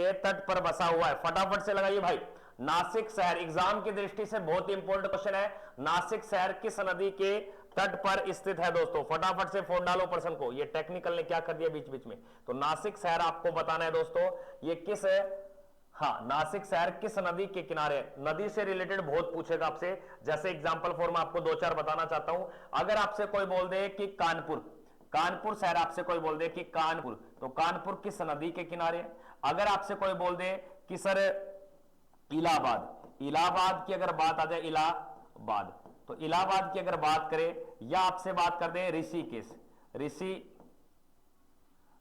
के तट पर बसा हुआ है? फटाफट से लगाइए भाई। नासिक शहर एग्जाम की दृष्टि से बहुत ही इंपॉर्टेंट क्वेश्चन है। नासिक शहर किस नदी के तट पर स्थित है दोस्तों? फटाफट से फोन डालो प्रश्न को। ये टेक्निकल ने क्या कर दिया बीच बीच में। तो नासिक शहर आपको बताना है दोस्तों, ये किस है? हाँ, नासिक शहर किस नदी के किनारे? नदी से रिलेटेड बहुत पूछेगा आपसे। जैसे एग्जांपल फॉर में आपको दो चार बताना चाहता हूं। अगर आपसे कोई बोल दे कि कानपुर, कानपुर शहर आपसे कोई बोल दे कि कानपुर, तो कानपुर किस नदी के किनारे? अगर आपसे कोई बोल दे कि सर इलाहाबाद, इलाहाबाद की अगर बात आ जाए, इलाहाबाद, तो इलाहाबाद की अगर बात करें, या आपसे बात कर दे ऋषिकेश,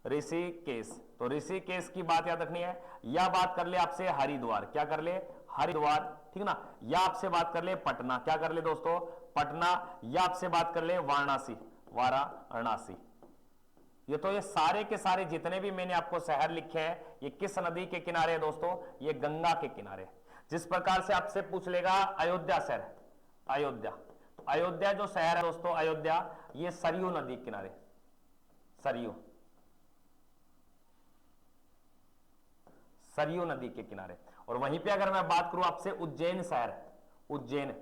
ऋषिकेश, तो ऋषिकेश की बात याद रखनी है। या बात कर ले आपसे हरिद्वार, क्या कर ले? हरिद्वार, ठीक ना। या आपसे बात कर ले पटना, क्या कर ले दोस्तों? पटना। या आपसे बात कर ले वाराणसी, वाराणसी। ये सारे के सारे जितने भी मैंने आपको शहर लिखे हैं, ये किस नदी के किनारे है दोस्तों? ये गंगा के किनारे। जिस प्रकार से आपसे पूछ लेगा अयोध्या शहर, अयोध्या, अयोध्या जो शहर है दोस्तों, अयोध्या, ये सरयू नदी के किनारे, सरयू, सरयू नदी के किनारे। और वहीं पे अगर मैं बात करूं आपसे उज्जैन शहर, उज्जैन,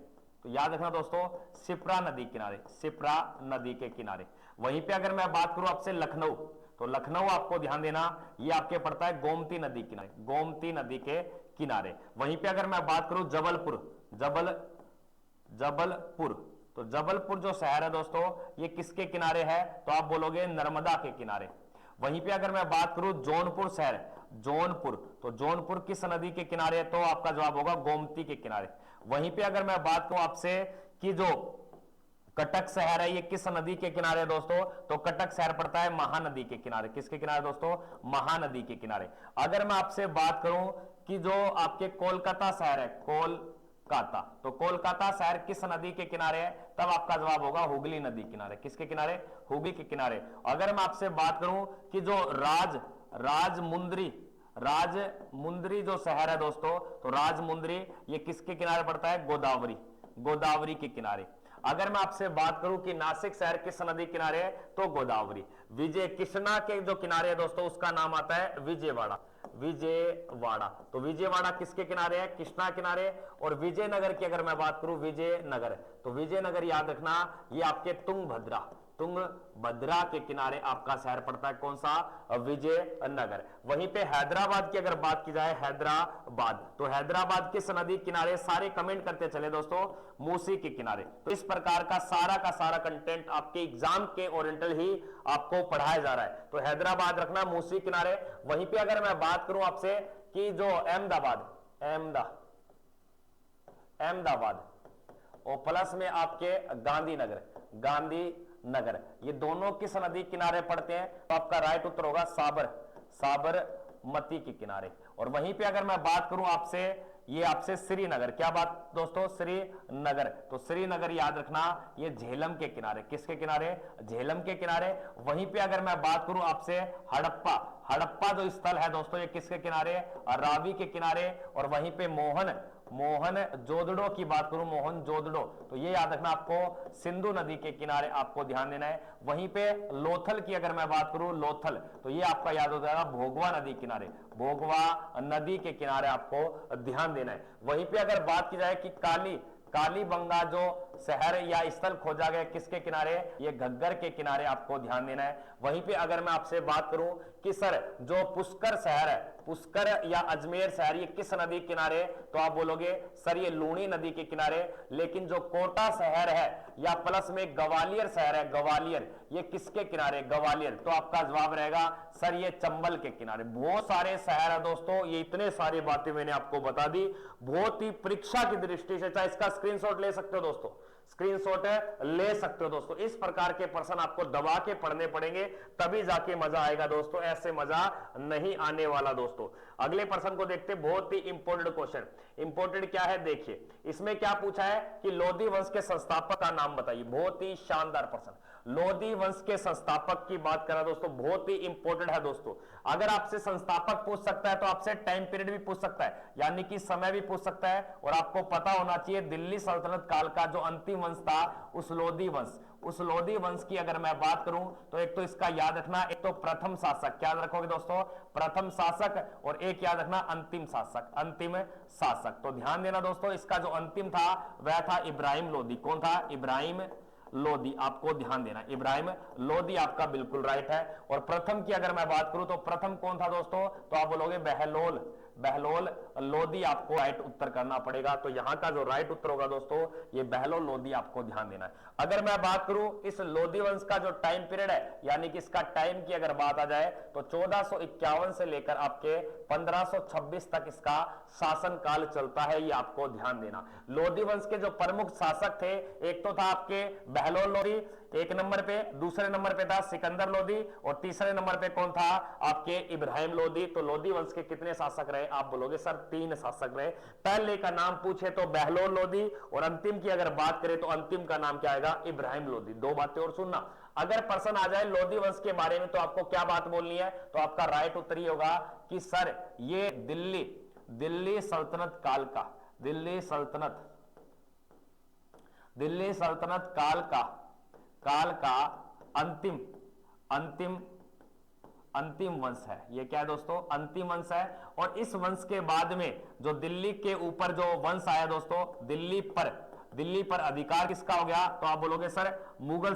तो याद रखना दोस्तों शिप्रा नदी किनारे, शिप्रा नदी के किनारे। वहीं पे अगर मैं बात करूं आपसे लखनऊ, तो लखनऊ आपको ध्यान देना, ये आपके पड़ता है गोमती नदी किनारे, गोमती नदी के किनारे। वहीं पे अगर मैं बात करूं जबलपुर, जबलपुर, तो जबलपुर जो शहर है दोस्तों, ये किसके किनारे है? तो आप बोलोगे नर्मदा के किनारे। वहीं पे अगर मैं बात करूं जौनपुर शहर, जौनपुर, तो जौनपुर किस नदी के किनारे है? तो आपका जवाब होगा गोमती के किनारे। वहीं पे अगर मैं बात करूं आपसे कि जो कटक शहर है, ये किस नदी के किनारे है दोस्तों? तो कटक शहर पड़ता है महानदी के किनारे। किसके किनारे दोस्तों? महानदी के किनारे। अगर मैं आपसे बात करूं कि जो आपके कोलकाता शहर है, कोलकाता, तो कोलकाता शहर किस नदी के किनारे है? तब आपका जवाब होगा हुगली नदी किनारे। किसके किनारे? हुगली के किनारे। अगर मैं आपसे बात करूं कि जो राजमुंद्री, राजमुंद्री जो शहर है दोस्तों, तो राजमुंद्री ये किसके किनारे पड़ता है? गोदावरी, गोदावरी के किनारे। अगर मैं आपसे बात करूं कि नासिक शहर किस नदी किनारे है? तो गोदावरी। विजय कृष्णा के जो किनारे है दोस्तों, उसका नाम आता है विजयवाड़ा, विजयवाड़ा। तो विजयवाड़ा किसके किनारे है? कृष्णा किनारे। और विजयनगर की अगर मैं बात करूं, विजयनगर, तो विजयनगर याद रखना, ये आपके तुंगभद्रा, तुंगभद्रा के किनारे आपका शहर पड़ता है। कौन सा? विजयनगर। वहीं पे हैदराबाद की अगर बात की जाए, हैदराबाद, तो हैदराबाद किस नदी किनारे? सारे कमेंट करते चले दोस्तों, मूसी के किनारे। तो इस प्रकार का सारा कंटेंट आपके एग्जाम के ओरिएंटल ही आपको पढ़ाया जा रहा है। तो हैदराबाद रखना, मूसी किनारे। वहीं पे अगर मैं बात करूं आपसे कि जो अहमदाबाद, अहमदाबाद, और प्लस में आपके गांधीनगर, गांधीनगर, ये दोनों किस नदी किनारे पड़ते हैं? तो आपका राइट उत्तर होगा साबरमती के किनारे। और वहीं पे अगर मैं बात करूं आपसे, ये आपसे श्रीनगर, क्या बात दोस्तों? श्रीनगर, तो श्रीनगर याद रखना, ये झेलम के किनारे। किसके किनारे? झेलम के किनारे। वहीं पे अगर मैं बात करूं आपसे हड़प्पा, हड़प्पा जो स्थल है दोस्तों, ये किसके किनारे? रावी के किनारे। और वहीं पे मोहन जोदड़ो की बात करूं, मोहन जोदड़ो, तो ये याद रखना आपको सिंधु नदी के किनारे आपको ध्यान देना है। वहीं पे लोथल की अगर मैं बात करूं, लोथल, तो ये आपका याद हो जाएगा भोगवा नदी किनारे, भोगवा नदी के किनारे आपको ध्यान देना है। वहीं पे अगर बात की जाए कि कालीबंगा जो शहर या स्थल खोजा गया किसके किनारे? ये घग्गर के किनारे आपको ध्यान देना है। वहीं पे अगर मैं आपसे बात करूं कि सर जो पुष्कर शहर है, पुष्कर या अजमेर शहर, ये किस नदी के किनारे? तो आप बोलोगे सर ये लूणी नदी के किनारे। लेकिन जो कोटा शहर है या प्लस में ग्वालियर शहर है, ग्वालियर, ये किसके किनारे? ग्वालियर, तो आपका जवाब रहेगा सर ये चंबल के किनारे। बहुत सारे शहर है दोस्तों, ये इतने सारी बातें मैंने आपको बता दी। बहुत ही परीक्षा की दृष्टि से, चाहे इसका स्क्रीनशॉट ले सकते हो दोस्तों, स्क्रीनशॉट ले सकते हो दोस्तों। इस प्रकार के प्रश्न आपको दबा के पढ़ने पड़ेंगे, तभी जाके मजा आएगा दोस्तों, ऐसे मजा नहीं आने वाला दोस्तों। अगले प्रश्न को देखते, बहुत ही इंपॉर्टेंट क्वेश्चन। इंपॉर्टेंट क्या है देखिए, इसमें क्या पूछा है कि लोधी वंश के संस्थापक का नाम बताइए। बहुत ही शानदार प्रश्न, लोधी वंश के संस्थापक की बात करें दोस्तों, बहुत ही इंपॉर्टेंट है दोस्तों। अगर आपसे संस्थापक पूछ सकता है तो आपसे टाइम पीरियड भी पूछ सकता है, यानी कि समय भी पूछ सकता है। और आपको पता होना चाहिए दिल्ली सल्तनत काल का जो अंतिम वंश था, उस लोधी वंश, उस लोधी वंश की अगर मैं बात करूं तो एक तो इसका याद रखना, एक तो प्रथम शासक, क्या रखोगे दोस्तों, प्रथम शासक, और एक याद रखना अंतिम शासक, अंतिम शासक। तो ध्यान देना दोस्तों, इसका जो अंतिम था वह था इब्राहिम लोदी। कौन था, इब्राहिम लोदी, आपको ध्यान देना, इब्राहिम लोदी आपका बिल्कुल राइट है। और प्रथम की अगर मैं बात करूं तो प्रथम कौन था दोस्तों, तो आप बोलोगे बहलोल, बहलोल लोदी आपको राइट उत्तर करना पड़ेगा। तो यहां का जो राइट उत्तर होगा दोस्तों ये बहलोल लोदी, आपको ध्यान देना है। अगर मैं बात करूं इस लोधी वंश का जो टाइम पीरियड है, यानी कि इसका टाइम की अगर बात आ जाए तो 1451 से लेकर आपके 1526 तक इसका शासन काल चलता है, ये आपको ध्यान देना। लोधी वंश के जो प्रमुख शासक थे, एक तो था आपके बहलोल लोदी एक नंबर पे, दूसरे नंबर पे था सिकंदर लोदी, और तीसरे नंबर पे कौन था, आपके इब्राहिम लोदी। तो लोधी वंश के कितने शासक रहे, आप बोलोगे सर 3 शासक रहे। पहले का नाम पूछे तो बहलोल लोदी, और अंतिम की अगर बात करें तो अंतिम का नाम क्या आएगा, इब्राहिम लोदी। 2 बातें और सुनना, अगर प्रश्न आ जाए लोधी वंश के बारे में तो आपको क्या बात बोलनी है, तो आपका राइट उत्तर ये होगा कि सर ये दिल्ली सल्तनत काल का, दिल्ली सल्तनत काल का अंतिम वंश है। ये क्या है दोस्तों, अंतिम वंश है। और इस वंश के बाद में जो दिल्ली के ऊपर जो वंश आया दोस्तों, दिल्ली पर अधिकार किसका हो गया, तो आप बोलोगे सर मुगल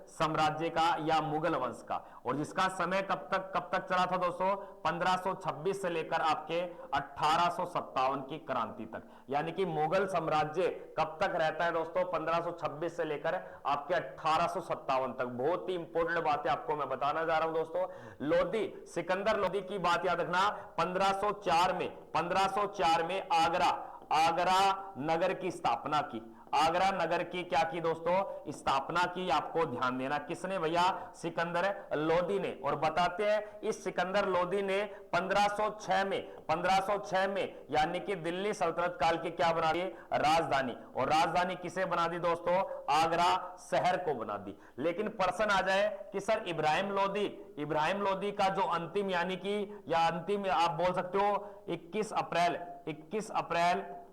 साम्राज्य का या मुगल वंश का। और जिसका समय कब तक चला था दोस्तों, 1526 से लेकर आपके 1857 की क्रांति तक। यानी कि मुगल साम्राज्य कब तक रहता है दोस्तों, 1526 से लेकर आपके 1857 तक। बहुत ही इंपॉर्टेंट बातें आपको मैं बताना जा रहा हूं दोस्तों। लोधी, सिकंदर लोधी की बात याद रखना, 1504 में आगरा नगर की स्थापना की, आगरा नगर की क्या की दोस्तों, स्थापना की। आपको ध्यान देना, किसने भैया, सिकंदर लोधी ने। और बताते हैं इस सिकंदर लोधी ने 1506 में यानी कि दिल्ली सल्तनत काल की क्या बना दी, राजधानी। और राजधानी किसे बना दी दोस्तों, आगरा शहर को बना दी। लेकिन प्रश्न आ जाए कि सर इब्राहिम लोधी का जो अंतिम, यानी कि या अंतिम आप बोल सकते हो 21 अप्रैल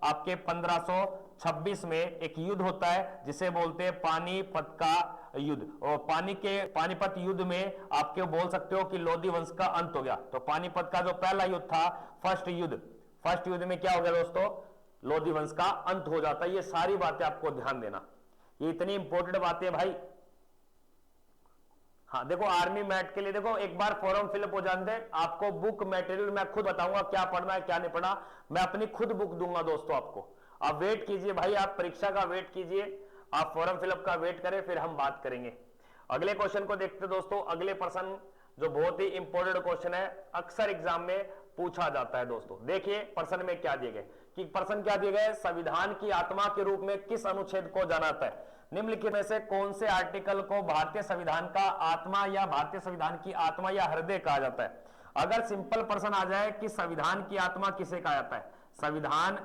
आपके 1526 में एक युद्ध होता है जिसे बोलते हैं पानीपत का युद्ध। और पानीपत युद्ध में आपके बोल सकते हो कि लोधी वंश का अंत हो गया। तो पानीपत का जो पहला युद्ध था, फर्स्ट युद्ध में क्या हो गया दोस्तों, लोधी वंश का अंत हो जाता है। ये सारी बातें आपको ध्यान देना, ये इतनी इंपॉर्टेंट बातें भाई। हाँ देखो, आर्मी मैट के लिए देखो एक बार फॉर्म फिलअप हो जाते हैं, आपको बुक मटेरियल मैं खुद बताऊंगा क्या पढ़ना है क्या नहीं पढ़ना, मैं अपनी खुद बुक दूंगा दोस्तों आपको। आप वेट कीजिए भाई, आप परीक्षा का वेट कीजिए, आप फॉर्म फिलअप का वेट करें, फिर हम बात करेंगे। अगले क्वेश्चन को देखते दोस्तों। अगले प्रश्न जो बहुत ही इंपॉर्टेंट क्वेश्चन है, अक्सर एग्जाम में पूछा जाता है दोस्तों। देखिए प्रश्न में क्या दिए गए, कि प्रश्न क्या दिए गए, संविधान की आत्मा के रूप में किस अनुच्छेद को जाना जाता है, निम्नलिखित में से कौन से आर्टिकल को भारतीय संविधान का आत्मा या भारतीय संविधान की आत्मा या हृदय कहा जाता है। अगर सिंपल प्रश्न आ जाए कि संविधान की आत्मा किसे कहा जाता है, संविधान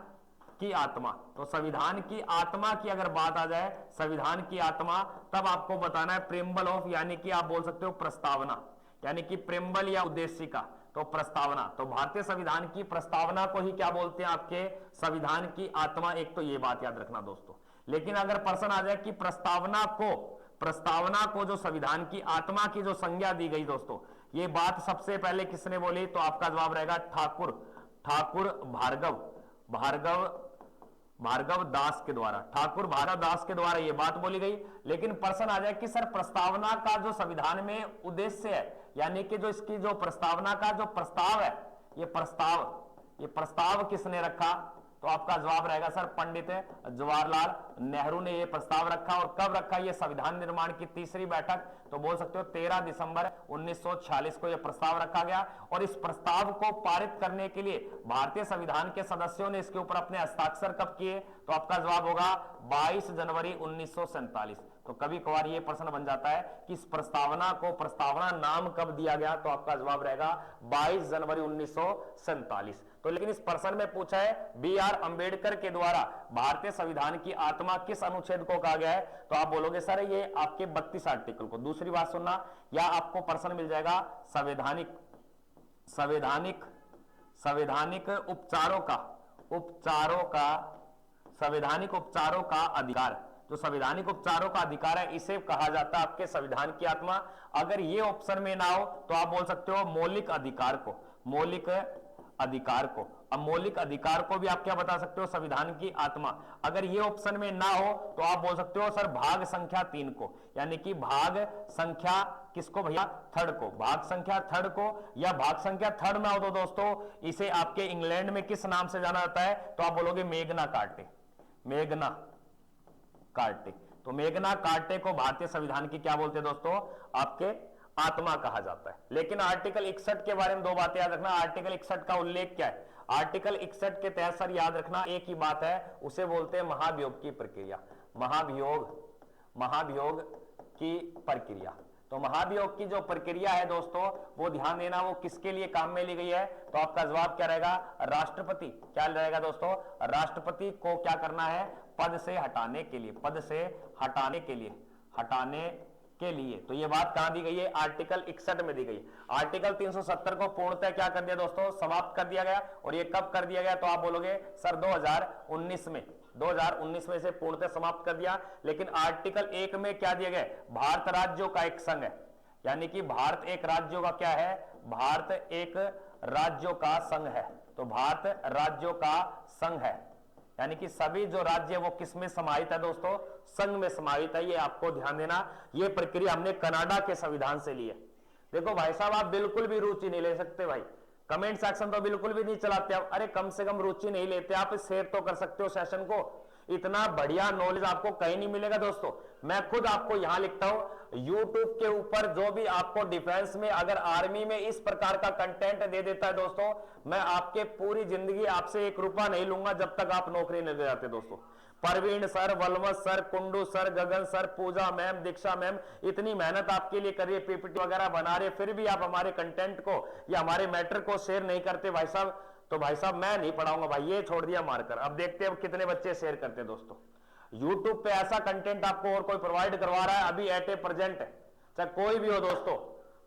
की आत्मा, तो संविधान की आत्मा की अगर बात आ जाए, संविधान की आत्मा, तब आपको बताना है प्रेम्बल ऑफ, यानी कि आप बोल सकते हो प्रस्तावना, यानी कि प्रेम्बल या उद्देशिका, तो प्रस्तावना। तो भारतीय संविधान की प्रस्तावना को ही क्या बोलते हैं, आपके संविधान की आत्मा। एक तो ये बात याद रखना दोस्तों। लेकिन अगर प्रश्न आ जाए कि प्रस्तावना को जो संविधान की आत्मा की जो संज्ञा दी गई दोस्तों, ये बात सबसे पहले किसने बोली, तो आपका जवाब रहेगा ठाकुर भार्गव दास के द्वारा, ठाकुर भार्गव दास के द्वारा ये बात बोली गई। लेकिन प्रश्न आ जाए कि सर प्रस्तावना का जो संविधान में उद्देश्य है, यानी कि जो इसकी जो प्रस्तावना का जो प्रस्ताव है, ये प्रस्ताव किसने रखा, तो आपका जवाब रहेगा सर पंडित जवाहरलाल नेहरू ने यह प्रस्ताव रखा। और कब रखा, यह संविधान निर्माण की तीसरी बैठक, तो बोल सकते हो 13 दिसंबर 1946 को यह प्रस्ताव रखा गया। और इस प्रस्ताव को पारित करने के लिए भारतीय संविधान के सदस्यों ने इसके ऊपर अपने हस्ताक्षर कब किए, तो आपका जवाब होगा 22 जनवरी 1947। तो कभी कभार ये प्रश्न बन जाता है कि इस प्रस्तावना को प्रस्तावना नाम कब दिया गया, तो आपका जवाब रहेगा 22 जनवरी 1947। तो लेकिन इस प्रश्न में पूछा है बी.आर. अंबेडकर के द्वारा भारतीय संविधान की आत्मा किस अनुच्छेद को कहा गया है, तो आप बोलोगे सर ये आपके 32 आर्टिकल को। दूसरी बात सुनना, या आपको प्रश्न मिल जाएगा संवैधानिक उपचारों का अधिकार, जो संवैधानिक उपचारों का अधिकार है, इसे कहा जाता है आपके संविधान की आत्मा। अगर ये ऑप्शन में ना हो तो आप बोल सकते हो मौलिक अधिकार को, मौलिक अधिकार को। अब मौलिक अधिकार को भी आप क्या बता सकते हो, संविधान की आत्मा। अगर ये ऑप्शन में ना हो तो आप बोल सकते हो सर भाग संख्या 3 को, यानी कि भाग संख्या किसको भैया, थर्ड को, भाग संख्या थर्ड को। या भाग संख्या थर्ड ना हो तो दोस्तों इसे आपके इंग्लैंड में किस नाम से जाना जाता है, तो आप बोलोगे मेगना कार्टे, मेगना कार्टे। तो मेगना कार्टे को भारतीय संविधान की क्या बोलते हैं दोस्तों, आपके आत्मा कहा जाता है। लेकिन आर्टिकल 61 के बारे में दो बातें याद रखना। आर्टिकल 61 का उल्लेख क्या है, आर्टिकल 61 के तहत सर याद रखना एक ही बात है, उसे बोलते हैं महाभियोग की प्रक्रिया, महाभियोग, महाभियोग की प्रक्रिया। तो महाभियोग की जो प्रक्रिया है दोस्तों वो ध्यान देना, वो किसके लिए काम में ली गई है, तो आपका जवाब क्या रहेगा, राष्ट्रपति। क्या रहेगा दोस्तों, राष्ट्रपति को क्या करना है, पद से हटाने के लिए, पद से हटाने के लिए, हटाने के लिए। तो ये बात कहां दी गई है, आर्टिकल 61 में दी गई। आर्टिकल 370 को पूर्णतः क्या कर दिया दोस्तों, समाप्त कर दिया गया। और ये कब कर दिया गया, तो आप बोलोगे सर 2019 में, 2019 में से पूर्णतः समाप्त कर दिया। लेकिन आर्टिकल 1 में क्या दिया गया, भारत राज्यों का एक संघ है, यानी कि भारत एक राज्यों का क्या है, भारत एक राज्यों का संघ है। तो भारत राज्यों का संघ है, यानी कि सभी जो राज्य वो किस में समाहित है दोस्तों, संघ में समाहित है। ये आपको ध्यान देना, ये प्रक्रिया हमने कनाडा के संविधान से ली है। देखो भाई साहब आप बिल्कुल भी रुचि नहीं ले सकते भाई, कमेंट सेक्शन तो बिल्कुल भी नहीं चलाते आप, अरे कम से कम रुचि नहीं लेते आप, शेयर तो कर सकते हो सेशन को। इतना बढ़िया नॉलेज आपको कहीं नहीं मिलेगा दोस्तों। मैं खुद आपको यहां लिखता हूं, YouTube के ऊपर जो भी आपको डिफेंस में अगर आर्मी में इस प्रकार का कंटेंट दे देता है दोस्तों, मैं आपके पूरी जिंदगी आपसे 1 रुपया नहीं लूंगा जब तक आप नौकरी नहीं दे जाते दोस्तों। परवीन सर, वलमत sir, Kundu sir, Gagan sir, Pooja ma'am, Diksha ma'am इतनी मेहनत आपके लिए कर रही है, पीपीटी वगैरह बना रहे, फिर भी आप हमारे कंटेंट को या हमारे मैटर को शेयर नहीं करते भाई साहब। तो भाई साहब मैं नहीं पढ़ाऊंगा भाई, ये छोड़ दिया मारकर। अब देखते हैं कितने बच्चे शेयर करते हैं दोस्तों। YouTube पे ऐसा कंटेंट आपको और कोई प्रोवाइड करवा रहा है अभी एट ए प्रेजेंट, चाहे कोई भी हो दोस्तों,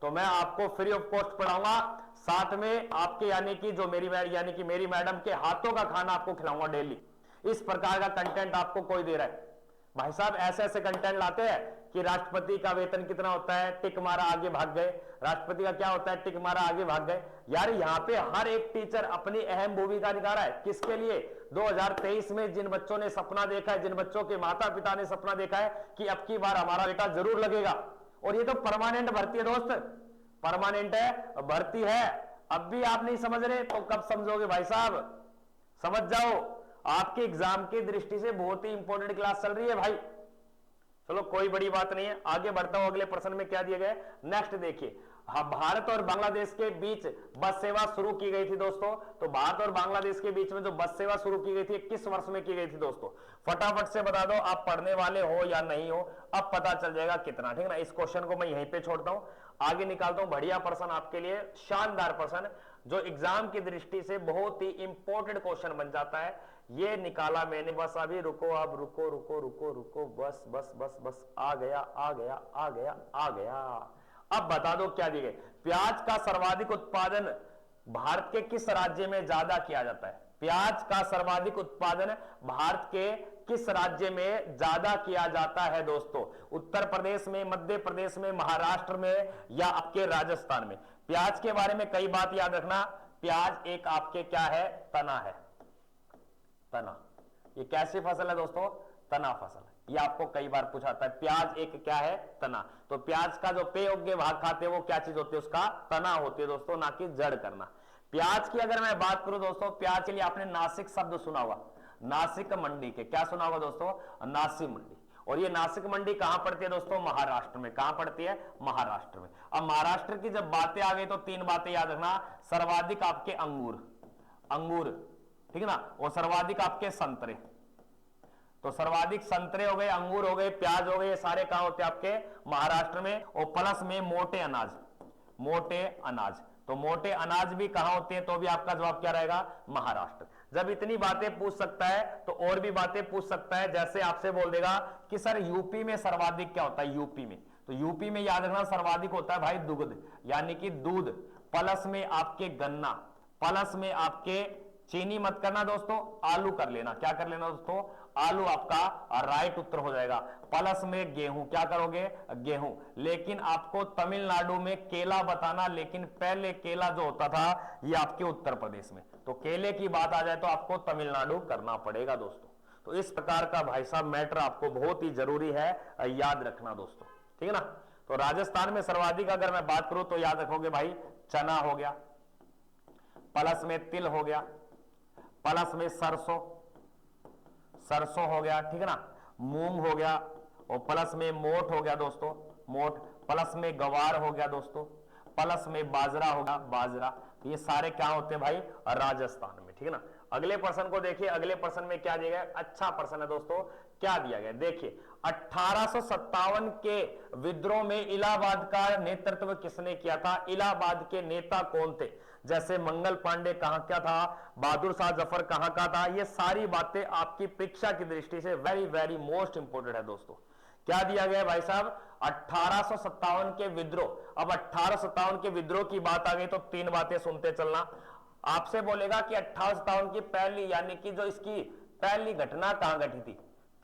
तो मैं आपको फ्री ऑफ कॉस्ट पढ़ाऊंगा। साथ में आपके यानी कि जो मेरी मैडम के हाथों का खाना आपको खिलाऊंगा डेली। इस प्रकार का कंटेंट आपको कोई दे रहा है भाई साहब, ऐसे ऐसे कंटेंट लाते हैं कि राष्ट्रपति का वेतन कितना होता है, टिक मारा आगे भाग गए। राष्ट्रपति का क्या होता है, टिक मारा आगे भाग गए। यार यहाँ पे हर एक टीचर अपनी अहम भूमिका निभा रहा है, किसके लिए, 2023 में जिन बच्चों ने सपना देखा है, जिन बच्चों के माता पिता ने सपना देखा है कि अब की बार हमारा बेटा जरूर लगेगा। और ये तो परमानेंट भर्ती है दोस्त, परमानेंट है, भर्ती है। अब भी आप नहीं समझ रहे तो कब समझोगे भाई साहब, समझ जाओ। आपके एग्जाम की दृष्टि से बहुत ही इंपॉर्टेंट क्लास चल रही है भाई। चलो कोई बड़ी बात नहीं है, आगे बढ़ता हूं। अगले प्रश्न में क्या दिया गया है, नेक्स्ट देखिए। भारत और बांग्लादेश के बीच बस सेवा शुरू की गई थी दोस्तों। तो भारत और बांग्लादेश के बीच में जो बस सेवा शुरू की गई थी किस वर्ष में की गई थी दोस्तों, फटाफट से बता दो, आप पढ़ने वाले हो या नहीं हो, अब पता चल जाएगा कितना, ठीक है ना। इस क्वेश्चन को मैं यहीं पे छोड़ता हूं, आगे निकालता हूं बढ़िया प्रश्न आपके लिए, शानदार प्रश्न जो एग्जाम की दृष्टि से बहुत ही इंपॉर्टेंट क्वेश्चन बन जाता है। ये निकाला मैंने, बस अभी रुको, आप रुको रुको रुको रुको, बस बस बस बस, आ गया आ गया आ गया आ गया। अब बता दो क्या दिए गए, प्याज का सर्वाधिक उत्पादन भारत के किस राज्य में ज्यादा किया जाता है, प्याज का सर्वाधिक उत्पादन भारत के किस राज्य में ज्यादा किया जाता है दोस्तों, उत्तर प्रदेश में, मध्य प्रदेश में, महाराष्ट्र में या आपके राजस्थान में। प्याज के बारे में कई बात याद रखना, प्याज एक आपके क्या है, तना है, तना। ये कैसी फसल है दोस्तों, तना फसल। ये आपको कई बार पूछा था, प्याज एक क्या है, तना। तो प्याज का जो पेय योग्य भाग खाते हैं वो क्या चीज होती है, उसका तना होती है दोस्तों, ना कि जड़ करना। प्याज की अगर मैं बात करूं दोस्तों, प्याज के लिए आपने नासिक शब्द सुना होगा, नासिक मंडी के, क्या सुना होगा दोस्तों, नासिक मंडी। और ये नासिक मंडी कहां पड़ती है दोस्तों, महाराष्ट्र में। कहां पड़ती है, महाराष्ट्र में। अब महाराष्ट्र की जब बातें आ गई तो 3 बातें याद रखना, सर्वाधिक आपके अंगूर, अंगूर, ठीक है ना, और सर्वाधिक आपके संतरे। तो सर्वाधिक संतरे हो गए, अंगूर हो गए, प्याज हो गए, ये सारे कहां होते हैं आपके महाराष्ट्र में। और प्लस में मोटे अनाज, मोटे अनाज। तो मोटे अनाज भी कहां होते हैं, तो भी आपका जवाब क्या रहेगा, महाराष्ट्र। जब इतनी बातें पूछ सकता है तो और भी बातें पूछ सकता है, जैसे आपसे बोल देगा कि सर यूपी में सर्वाधिक क्या होता है, यूपी में। तो यूपी में याद रखना सर्वाधिक होता है भाई दुग्ध, यानी कि दूध। प्लस में आपके गन्ना, प्लस में आपके चीनी मत करना दोस्तों, आलू कर लेना। क्या कर लेना दोस्तों? आलू आपका राइट उत्तर हो जाएगा। प्लस में गेहूं, क्या करोगे? गेहूं। लेकिन आपको तमिलनाडु में केला बताना, लेकिन पहले केला जो होता था ये आपके उत्तर प्रदेश में, तो केले की बात आ जाए तो आपको तमिलनाडु करना पड़ेगा दोस्तों। तो इस प्रकार का भाई साहब मैटर आपको बहुत ही जरूरी है याद रखना दोस्तों, ठीक है ना। तो राजस्थान में सर्वाधिक अगर मैं बात करूं तो याद रखोगे भाई, चना हो गया, प्लस में तिल हो गया, प्लस में सरसों, सरसों हो गया, ठीक है ना, मूंग हो गया, और प्लस में मोठ हो गया दोस्तों, मोठ, प्लस में गवार हो गया दोस्तों, प्लस में बाजरा हो गया, बाजरा। तो ये सारे क्या होते हैं भाई? राजस्थान में, ठीक है ना। अगले प्रश्न को देखिए, अगले प्रश्न में क्या दिया गया? अच्छा प्रश्न है दोस्तों, क्या दिया गया देखिए। 1857 के विद्रोह में इलाहाबाद का नेतृत्व किसने किया था? इलाहाबाद के नेता कौन थे? जैसे मंगल पांडे कहां क्या था, बहादुर शाह जफर कहां का था, ये सारी बातें आपकी परीक्षा की दृष्टि से वेरी वेरी मोस्ट इंपोर्टेंट है दोस्तों। क्या दिया गया भाई साहब? 1857 के विद्रोह। अब 1857 के विद्रोह की बात आ गई तो तीन बातें सुनते चलना। आपसे बोलेगा कि 1857 की पहली, यानी कि जो इसकी पहली घटना कहां घटी थी?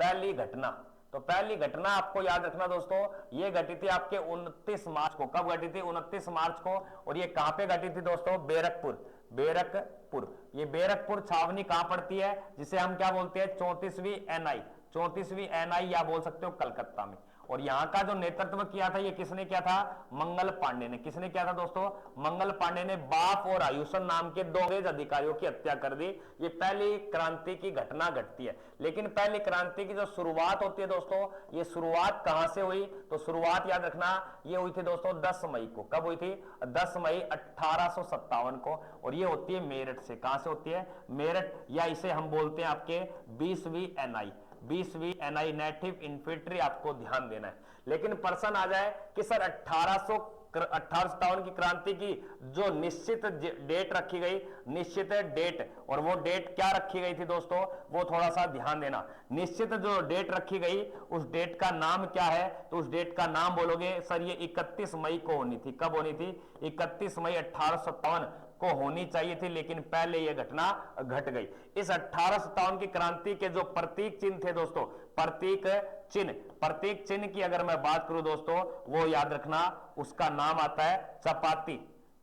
पहली घटना, तो पहली घटना आपको याद रखना दोस्तों, ये घटी थी आपके 29 मार्च को। कब घटी थी? 29 मार्च को। और ये कहां पे घटी थी दोस्तों? बैरकपुर, बैरकपुर। ये बैरकपुर छावनी कहां पड़ती है, जिसे हम क्या बोलते हैं? 34वीं एनआई, 34वीं एनआई, या बोल सकते हो कलकत्ता में। और यहां का जो नेतृत्व किया था ये किसने किया था? मंगल पांडे ने। किसने किया था दोस्तों? मंगल पांडे ने। बाप और आयुषन नाम के दो अंग्रेज अधिकारियों की हत्या कर दी। ये पहली क्रांति की घटना घटती है। लेकिन पहली क्रांति की जो शुरुआत होती है दोस्तों, ये शुरुआत कहां से हुई? तो शुरुआत याद रखना, ये हुई थी दोस्तों 10 मई को। कब हुई थी? 10 मई 1857 को। और ये होती है मेरठ से। कहां से होती है? मेरठ, या इसे हम बोलते हैं आपके 20वीं एनआई, 20वीं एनआई, नेटिव इन्फेंट्री। आपको ध्यान देना है। लेकिन प्रश्न आ जाए कि सर 1857 की क्रांति की जो निश्चित डेट रखी गई, निश्चित डेट, और वो डेट क्या रखी गई थी दोस्तों, वो थोड़ा सा ध्यान देना। निश्चित जो डेट रखी गई उस डेट का नाम क्या है? तो उस डेट का नाम बोलोगे सर ये 31 मई को होनी थी। कब होनी थी? 31 मई 1857 को होनी चाहिए थी, लेकिन पहले यह घटना घट गई। इस 1857 की क्रांति के जो प्रतीक चिन्ह थे दोस्तों, प्रतीक चिन्ह, प्रतीक चिन्ह की अगर मैं बात करूं दोस्तों, वो याद रखना, उसका नाम आता है चपाती,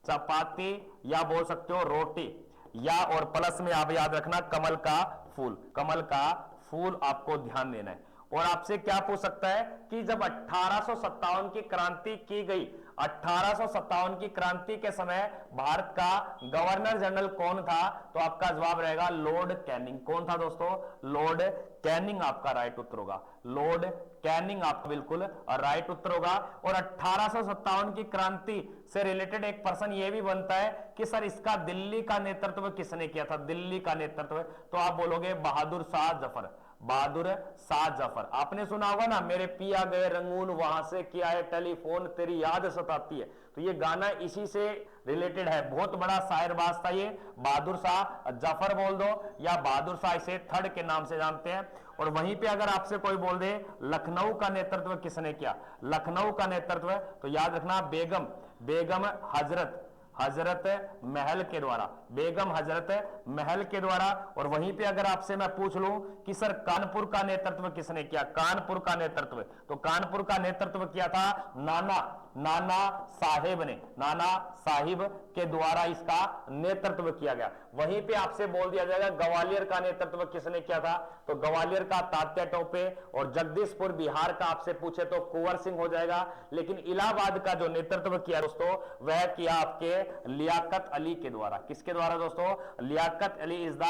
चपाती, या बोल सकते हो रोटी, या और प्लस में आप याद रखना कमल का फूल, कमल का फूल आपको ध्यान देना है। और आपसे क्या पूछ सकता है कि जब 1857 की क्रांति की गई, 1857 की क्रांति के समय भारत का गवर्नर जनरल कौन था? तो आपका जवाब रहेगा लॉर्ड कैनिंग। कौन था दोस्तों? लॉर्ड कैनिंग आपका राइट उत्तर होगा। लॉर्ड कैनिंग आपका बिल्कुल राइट उत्तर होगा। और 1857 की क्रांति से रिलेटेड एक प्रश्न यह भी बनता है कि सर इसका दिल्ली का नेतृत्व किसने किया था? दिल्ली का नेतृत्व, तो आप बोलोगे बहादुर शाह जफर, बहादुर शाह जफर। आपने सुना होगा ना, मेरे पिया गए रंगून वहां से किया है टेलीफोन तेरी याद सताती है। तो ये गाना इसी से रिलेटेड है। बहुत बड़ा शायरबाज था ये, बहादुर शाह जफर बोल दो, या बहादुर शाह इसे थर्ड के नाम से जानते हैं। और वहीं पे अगर आपसे कोई बोल दे लखनऊ का नेतृत्व किसने किया, लखनऊ का नेतृत्व, तो याद रखना बेगम, बेगम हजरत, हजरत महल के द्वारा, बेगम हजरत महल के द्वारा। और वहीं पे अगर आपसे मैं पूछ लूं कि सर कानपुर का नेतृत्व किसने किया, कानपुर का नेतृत्व, तो कानपुर का नेतृत्व किया था नाना, नाना साहेब ने, नाना साहिब के द्वारा इसका नेतृत्व किया गया। वहीं पे आपसे बोल दिया जाएगा ग्वालियर का नेतृत्व किसने किया था, तो ग्वालियर का तात्या टोपे। और जगदीशपुर बिहार का आपसे पूछे तो कुंवर सिंह हो जाएगा। लेकिन इलाहाबाद का जो नेतृत्व किया दोस्तों, वह किया आपके लियाकत अली के द्वारा। किसके द्वारा दोस्तों? Liaquat Ali is the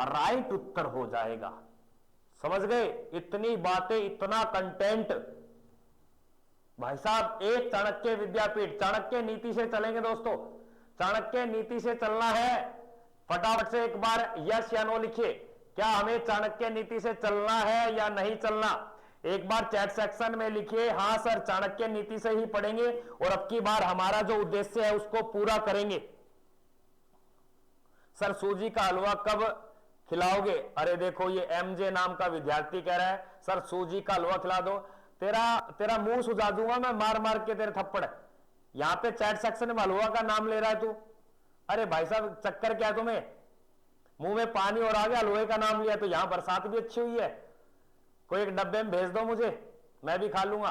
right उत्तर हो जाएगा। समझ गए? इतनी बातें, इतना कंटेंट भाई साहब। एक चाणक्य विद्यापीठ, चाणक्य नीति से चलेंगे दोस्तों, चाणक्य नीति से चलना है। फटाफट से एक बार यस या नो लिखिए, क्या हमें चाणक्य नीति से चलना है या नहीं चलना? एक बार चैट सेक्शन में लिखिए हां सर चाणक्य नीति से ही पढ़ेंगे और अब की बार हमारा जो उद्देश्य है उसको पूरा करेंगे। सर सूजी का हलवा कब खिलाओगे? अरे देखो ये एमजे नाम का विद्यार्थी कह रहा है सर सूजी का हलवा खिला दो, तेरा मुंह सुझा दूंगा मैं मार मार के तेरे थप्पड़। यहां पे चैट सेक्शन में हलवा का नाम ले रहा है तू। अरे भाई साहब चक्कर क्या है तुम्हें? मुंह में पानी और आ गया, लोहे का नाम लिया तो यहां बरसात भी अच्छी हुई है। कोई एक डब्बे में भेज दो मुझे, मैं भी खा लूंगा।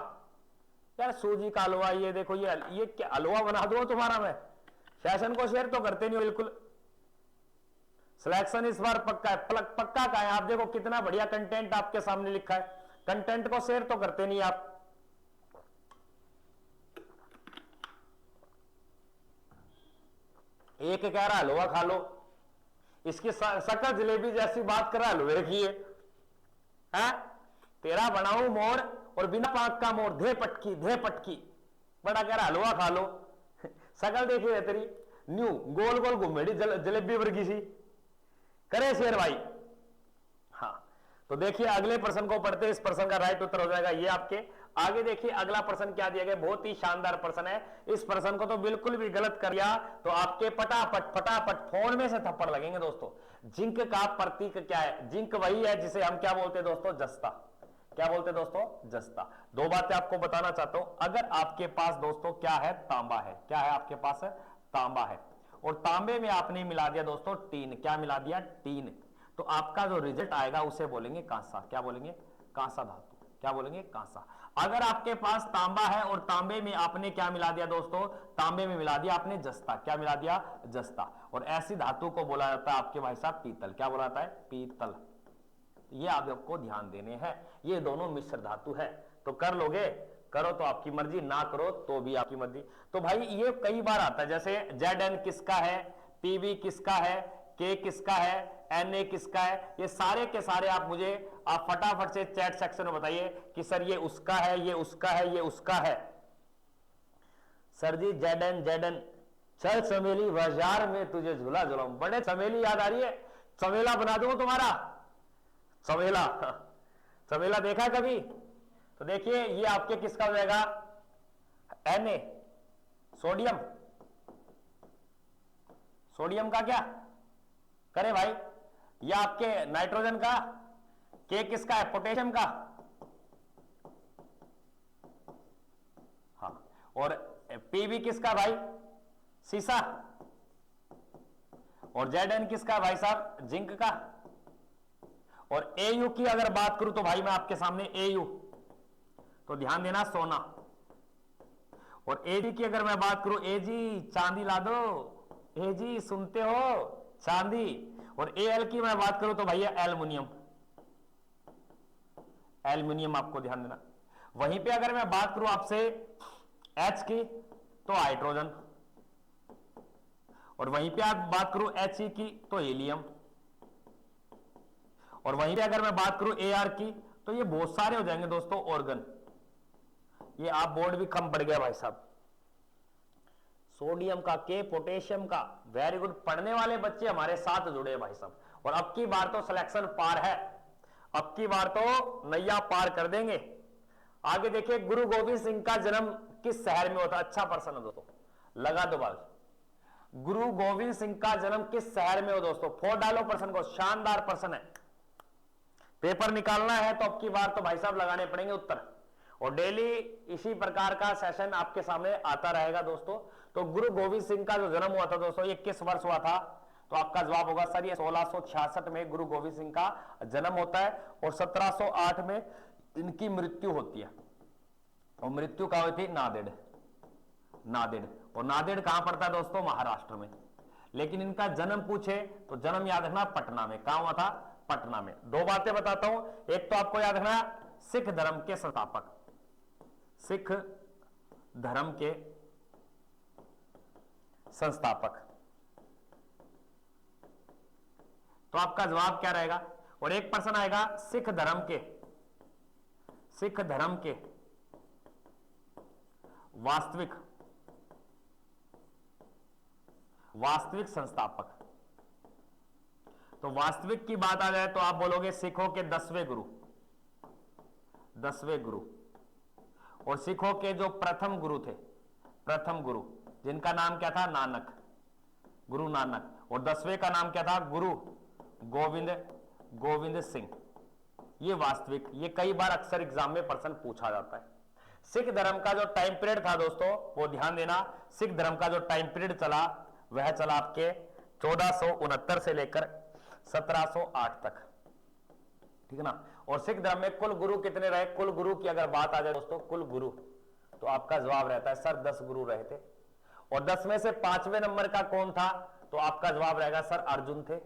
यार सूजी का हलवा, ये देखो ये क्या हलवा बना दो तुम्हारा। मैं फैशन को शेयर तो करते नहीं बिल्कुल। सिलेक्शन इस बार पक्का है, पक्का का है। आप देखो कितना बढ़िया कंटेंट आपके सामने लिखा है, कंटेंट को शेयर तो करते नहीं आप। एक कह रहा हलवा खा लो, इसकी शकल जलेबी जैसी बात कर रहा हलवे की है। तेरा बनाऊं मोर और बिना पाक का मोर, धे पटकी, बड़ा कह रहा हलवा खा लो। शकल देखी है तेरी, न्यू गोल गोल घुमेड़ी जलेबी वर्गी सी। करे शेयर भाई। हाँ, तो देखिए अगले प्रश्न को पढ़ते, इस प्रश्न का राइट उत्तर हो जाएगा ये आपके। आगे देखिए अगला प्रश्न क्या दिया गया, बहुत ही शानदार प्रश्न है। इस प्रश्न को तो बिल्कुल भी गलत कर दिया तो आपके फटाफट फोन में से थप्पड़ लगेंगे दोस्तों। जिंक का प्रतीक क्या है? जिंक वही है जिसे हम क्या बोलते हैं दोस्तों? जस्ता। क्या बोलते हैं दोस्तों? जस्ता। दो बातें आपको बताना चाहता हूं। अगर आपके पास दोस्तों क्या है? तांबा है। क्या है आपके पास? तांबा है। और तांबे में आपने मिला दिया दोस्तों टीन। क्या मिला दिया? टीन। तो आपका जो रिजल्ट आएगा उसे बोलेंगे कांसा। क्या बोलेंगे? कांसा धातु। क्या बोलेंगे? कांसा। अगर आपके पास तांबा है और तांबे में आपने क्या मिला दिया दोस्तों? तांबे में मिला दिया आपने जस्ता। क्या मिला दिया? जस्ता। और ऐसी धातु को बोला जाता है आपके भाई साहब पीतल। क्या बोला जाता है? पीतल। ये आपको ध्यान देने हैं, ये दोनों मिश्र धातु है। तो कर लोगे? करो तो आपकी मर्जी, ना करो तो भी आपकी मर्जी। तो भाई ये कई बार आता है, जैसे Zn किसका है, Pb किसका है, K किसका है, Na किसका है, ये सारे के सारे आप फटाफट से चैट सेक्शन में बताइए कि सर ये उसका है, ये उसका है, ये उसका है। सर जी Zn चल चमेली बाजार में तुझे झूला झूलाऊं। बड़े चमेली याद आ रही है, चमेला बना दूं तुम्हारा। चमेला, चमेला देखा कभी? तो देखिए ये आपके किसका हो जाएगा? Na, sodium. सोडियम का क्या करे भाई? ये आपके नाइट्रोजन का। K किसका है? पोटेशियम का। हाँ, और Pb किसका भाई? सीसा। और Zn किसका भाई साहब? जिंक का। और Au की अगर बात करूं तो भाई मैं आपके सामने Au, तो ध्यान देना सोना। और Ag की अगर मैं बात करूं, Ag चांदी ला दो। Ag सुनते हो? चांदी। और Al की मैं बात करूं तो भैया एल्युमिनियम। एल्युमिनियम आपको ध्यान देना। वहीं पे अगर मैं बात करूं आपसे H की तो हाइड्रोजन। और वहीं पे आप बात करूं He की तो हीलियम। और वहीं पे अगर मैं बात करूं Ar की तो ये बहुत सारे हो जाएंगे दोस्तों ऑर्गन। ये आप बोर्ड भी कम पड़ गया भाई साहब। सोडियम का, के पोटेशियम का। वेरी गुड, पढ़ने वाले बच्चे हमारे साथ जुड़े भाई साहब। और अब की बार तो सिलेक्शन पार है, अब की बार तो नैया पार कर देंगे। आगे देखिए गुरु गोविंद सिंह का जन्म किस शहर में होता? अच्छा प्रश्न है दोस्तों, लगा दो बाल। गुरु गोविंद सिंह का जन्म किस शहर में हो दोस्तों? फोड़ डालो प्रश्न को, शानदार प्रश्न है। पेपर निकालना है तो अब की बार तो भाई साहब लगाने पड़ेंगे उत्तर। और डेली इसी प्रकार का सेशन आपके सामने आता रहेगा दोस्तों। तो गुरु गोविंद सिंह का जो जन्म हुआ था दोस्तों, ये किस वर्ष हुआ था? तो आपका जवाब होगा सर ये 1666 में गुरु गोविंद सिंह का जन्म होता है। और 1708 में इनकी मृत्यु होती है। और मृत्यु कहां हुई थी? नांदेड़। नांदेड़। और नांदेड़ कहां पड़ता है दोस्तों? महाराष्ट्र में। लेकिन इनका जन्म पूछे तो जन्म याद रखना पटना में। कहां हुआ था? पटना में। दो बातें बताता हूं। एक तो आपको याद रखना सिख धर्म के संस्थापक, सिख धर्म के संस्थापक। तो आपका जवाब क्या रहेगा? और एक प्रश्न आएगा सिख धर्म के वास्तविक संस्थापक। तो वास्तविक की बात आ जाए तो आप बोलोगे सिखों के 10वें गुरु। और सिखों के जो प्रथम गुरु थे, जिनका नाम क्या था? नानक, गुरु नानक। और 10वें का नाम क्या था? गुरु गोविंद सिंह। ये वास्तविक, ये कई बार अक्सर एग्जाम में प्रश्न पूछा जाता है। सिख धर्म का जो टाइम पीरियड था दोस्तों, वो ध्यान देना, सिख धर्म का जो टाइम पीरियड चला वह चला आपके 1469 से लेकर 1708 तक, ठीक है ना। और सिख धर्म में कुल गुरु कितने रहे? कुल गुरु की अगर बात आ जाए दोस्तों, कुल गुरु, तो आपका जवाब रहता है सर 10 गुरु रहे थे। और 10 में से 5वें नंबर का कौन था? तो आपका जवाब रहेगा सर अर्जुन थे,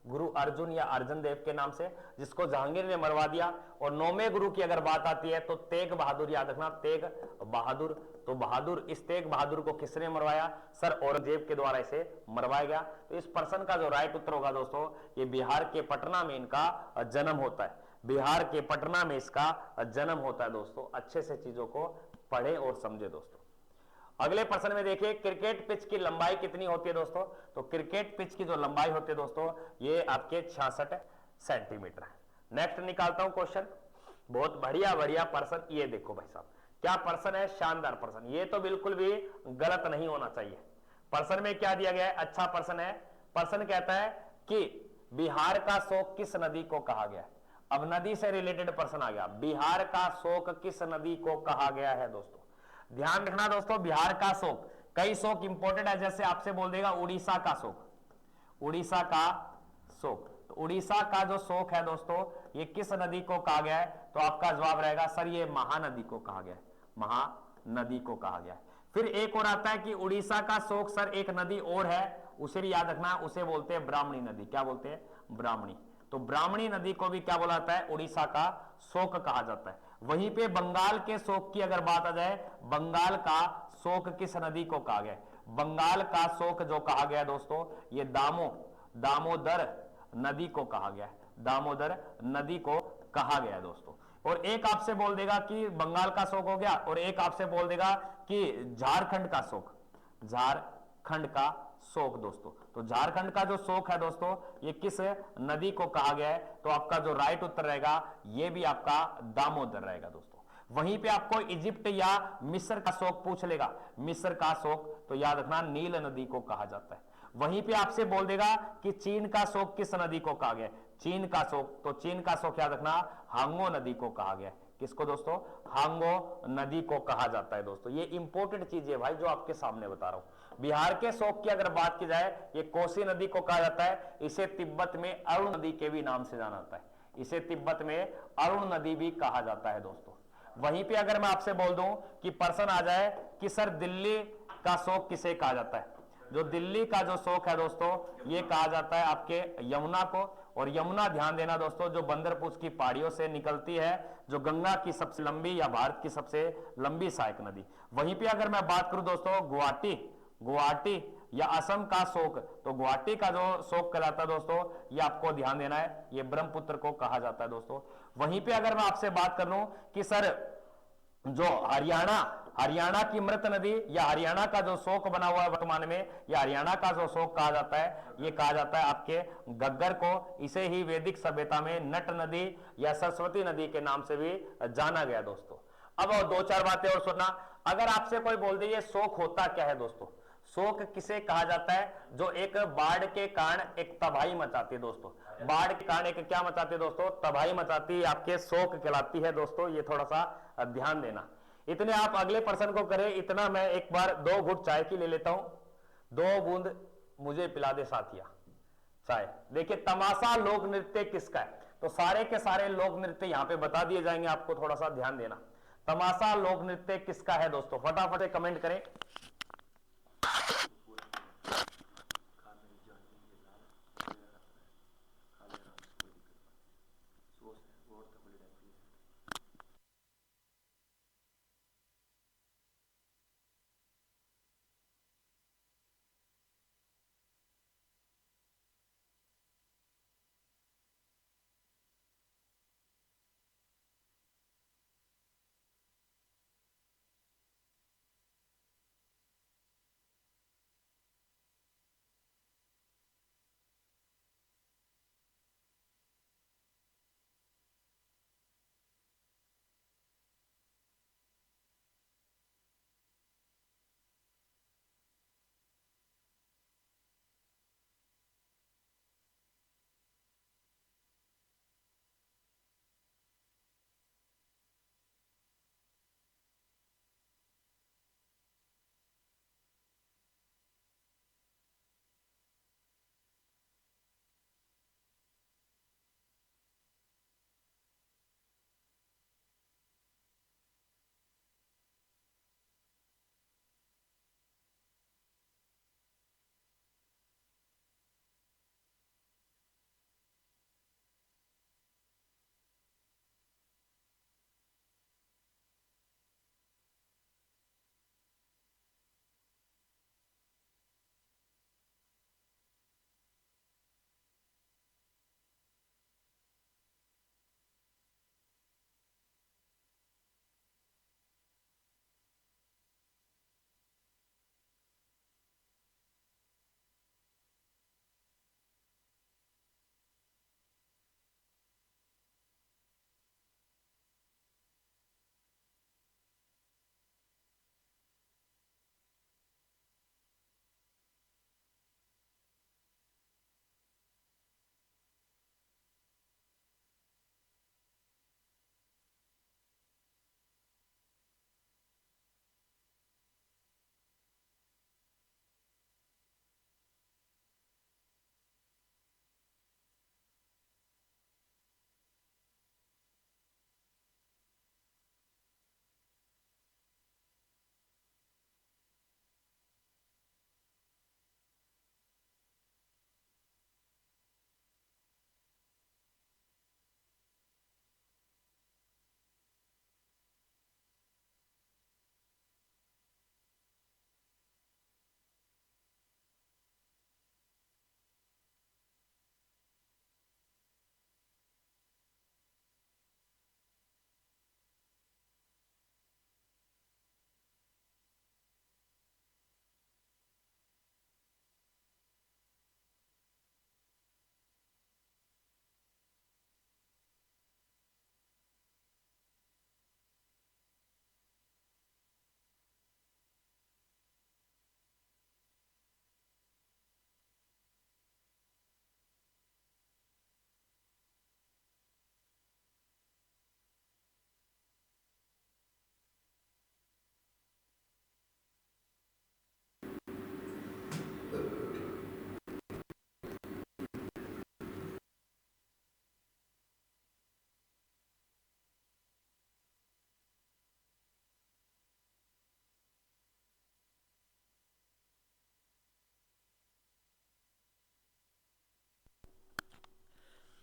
गुरु अर्जुन या अर्जुन देव के नाम से, जिसको जहांगीर ने मरवा दिया। और 9वें गुरु की अगर बात आती है तो तेग बहादुर, याद रखना तेग बहादुर। तो बहादुर, इस तेग बहादुर को किसने मरवाया? सर औरंगजेब के द्वारा इसे मरवाया गया। तो इस पर्सन का जो राइट उत्तर होगा दोस्तों, ये बिहार के पटना में इनका जन्म होता है, बिहार के पटना में इसका जन्म होता है दोस्तों। अच्छे से चीजों को पढ़े और समझे दोस्तों। अगले प्रश्न में देखिए, क्रिकेट पिच की लंबाई कितनी होती है दोस्तों? तो क्रिकेट पिच की जो लंबाई होती है दोस्तों, ये आपके 66 सेंटीमीटर है। नेक्स्ट निकालता हूं क्वेश्चन, बहुत बढ़िया बढ़िया प्रश्न। ये देखो भाई साहब, क्या प्रश्न है? शानदार प्रश्न, ये तो बिल्कुल भी गलत नहीं होना चाहिए। प्रश्न में क्या दिया गया है? अच्छा प्रश्न है। प्रश्न कहता है कि बिहार का शोक किस नदी को कहा गया है? अब नदी से रिलेटेड प्रश्न आ गया, बिहार का शोक किस नदी को कहा गया है दोस्तों? ध्यान रखना दोस्तों, बिहार का शोक, कई शोक इंपोर्टेंट है, जैसे आपसे बोल देगा उड़ीसा का शोक, उड़ीसा का शोक। तो उड़ीसा का जो शोक है दोस्तों, ये किस नदी को कहा गया है? तो आपका जवाब रहेगा सर ये महानदी को कहा गया है, महानदी को कहा गया है। फिर एक और आता है कि उड़ीसा का शोक सर एक नदी और है, उसे भी याद रखना, उसे बोलते हैं ब्राह्मणी नदी। क्या बोलते हैं? ब्राह्मणी। तो ब्राह्मणी नदी को भी क्या बोला जाता है? उड़ीसा का शोक कहा जाता है। वहीं पे बंगाल के शोक की अगर बात आ जाए, बंगाल का शोक किस नदी को कहा गया? बंगाल का शोक जो कहा गया दोस्तों, ये दामोदर नदी को कहा गया है, दामोदर नदी को कहा गया दोस्तों। और एक आपसे बोल देगा कि बंगाल का शोक हो गया, और एक आपसे बोल देगा कि झारखंड का शोक, झारखंड का शोक दोस्तों। तो झारखंड का जो शोक है दोस्तों, ये किस नदी को कहा गया है? तो आपका जो राइट उत्तर रहेगा, ये भी आपका दामोदर रहेगा दोस्तों। वहीं पे आपको इजिप्ट या मिस्र का शोक पूछ लेगा, मिस्र का शोक, तो याद रखना नील नदी को कहा जाता है। वहीं पे आपसे बोल देगा कि चीन का शोक किस नदी को कहा गया? चीन का शोक, तो चीन का शोक याद रखना हांगो नदी को कहा गया। किसको दोस्तों? हांगो नदी को कहा जाता है दोस्तों। ये इंपॉर्टेंट चीज है भाई जो आपके सामने बता रहा हूं। बिहार के शोक की अगर बात की जाए, ये कोसी नदी को कहा जाता है, इसे तिब्बत में अरुण नदी के भी नाम से जाना जाता है, इसे तिब्बत में अरुण नदी भी कहा जाता है दोस्तों। वहीं पे अगर मैं आपसे बोल दूं कि पर्सन आ जाए कि सर दिल्ली का शोक किसे कहा जाता है? जो दिल्ली का जो शोक है दोस्तों, ये कहा जाता है आपके यमुना को। और यमुना, ध्यान देना दोस्तों, जो बंदरपूछ की पहाड़ियों से निकलती है, जो गंगा की सबसे लंबी या भारत की सबसे लंबी सहायक नदी। वहीं पे अगर मैं बात करूं दोस्तों गुवाहाटी या असम का शोक, तो गुवाहाटी का जो शोक कहलाता है दोस्तों, ये आपको ध्यान देना है, ये ब्रह्मपुत्र को कहा जाता है दोस्तों। वहीं पे अगर मैं आपसे बात कर लूं कि सर जो हरियाणा की मृत नदी या हरियाणा का जो शोक बना हुआ है वर्तमान में, या हरियाणा का जो शोक कहा जाता है, ये कहा जाता है आपके गग्गर को। इसे ही वैदिक सभ्यता में नट नदी या सरस्वती नदी के नाम से भी जाना गया दोस्तों। अब और दो चार बातें और सुनना। अगर आपसे कोई बोल दे ये शोक होता क्या है दोस्तों? शोक किसे कहा जाता है? जो एक बाढ़ के कारण एक तबाही मचाती है दोस्तों, बाढ़ के कारण एक क्या मचाती है दोस्तों? तबाही मचाती है, आपके शोक कहलाती है दोस्तों। ये थोड़ा सा ध्यान देना। इतने आप अगले प्रश्न को करें, इतना मैं एक बार 2 घुट चाय की ले लेता हूं, 2 बूंद मुझे पिला दे साथिया चाय। देखिए तमाशा लोक नृत्य किसका है? तो सारे के सारे लोक नृत्य यहां पे बता दिए जाएंगे, आपको थोड़ा सा ध्यान देना। तमाशा लोक नृत्य किसका है दोस्तों? फटाफट से कमेंट करें।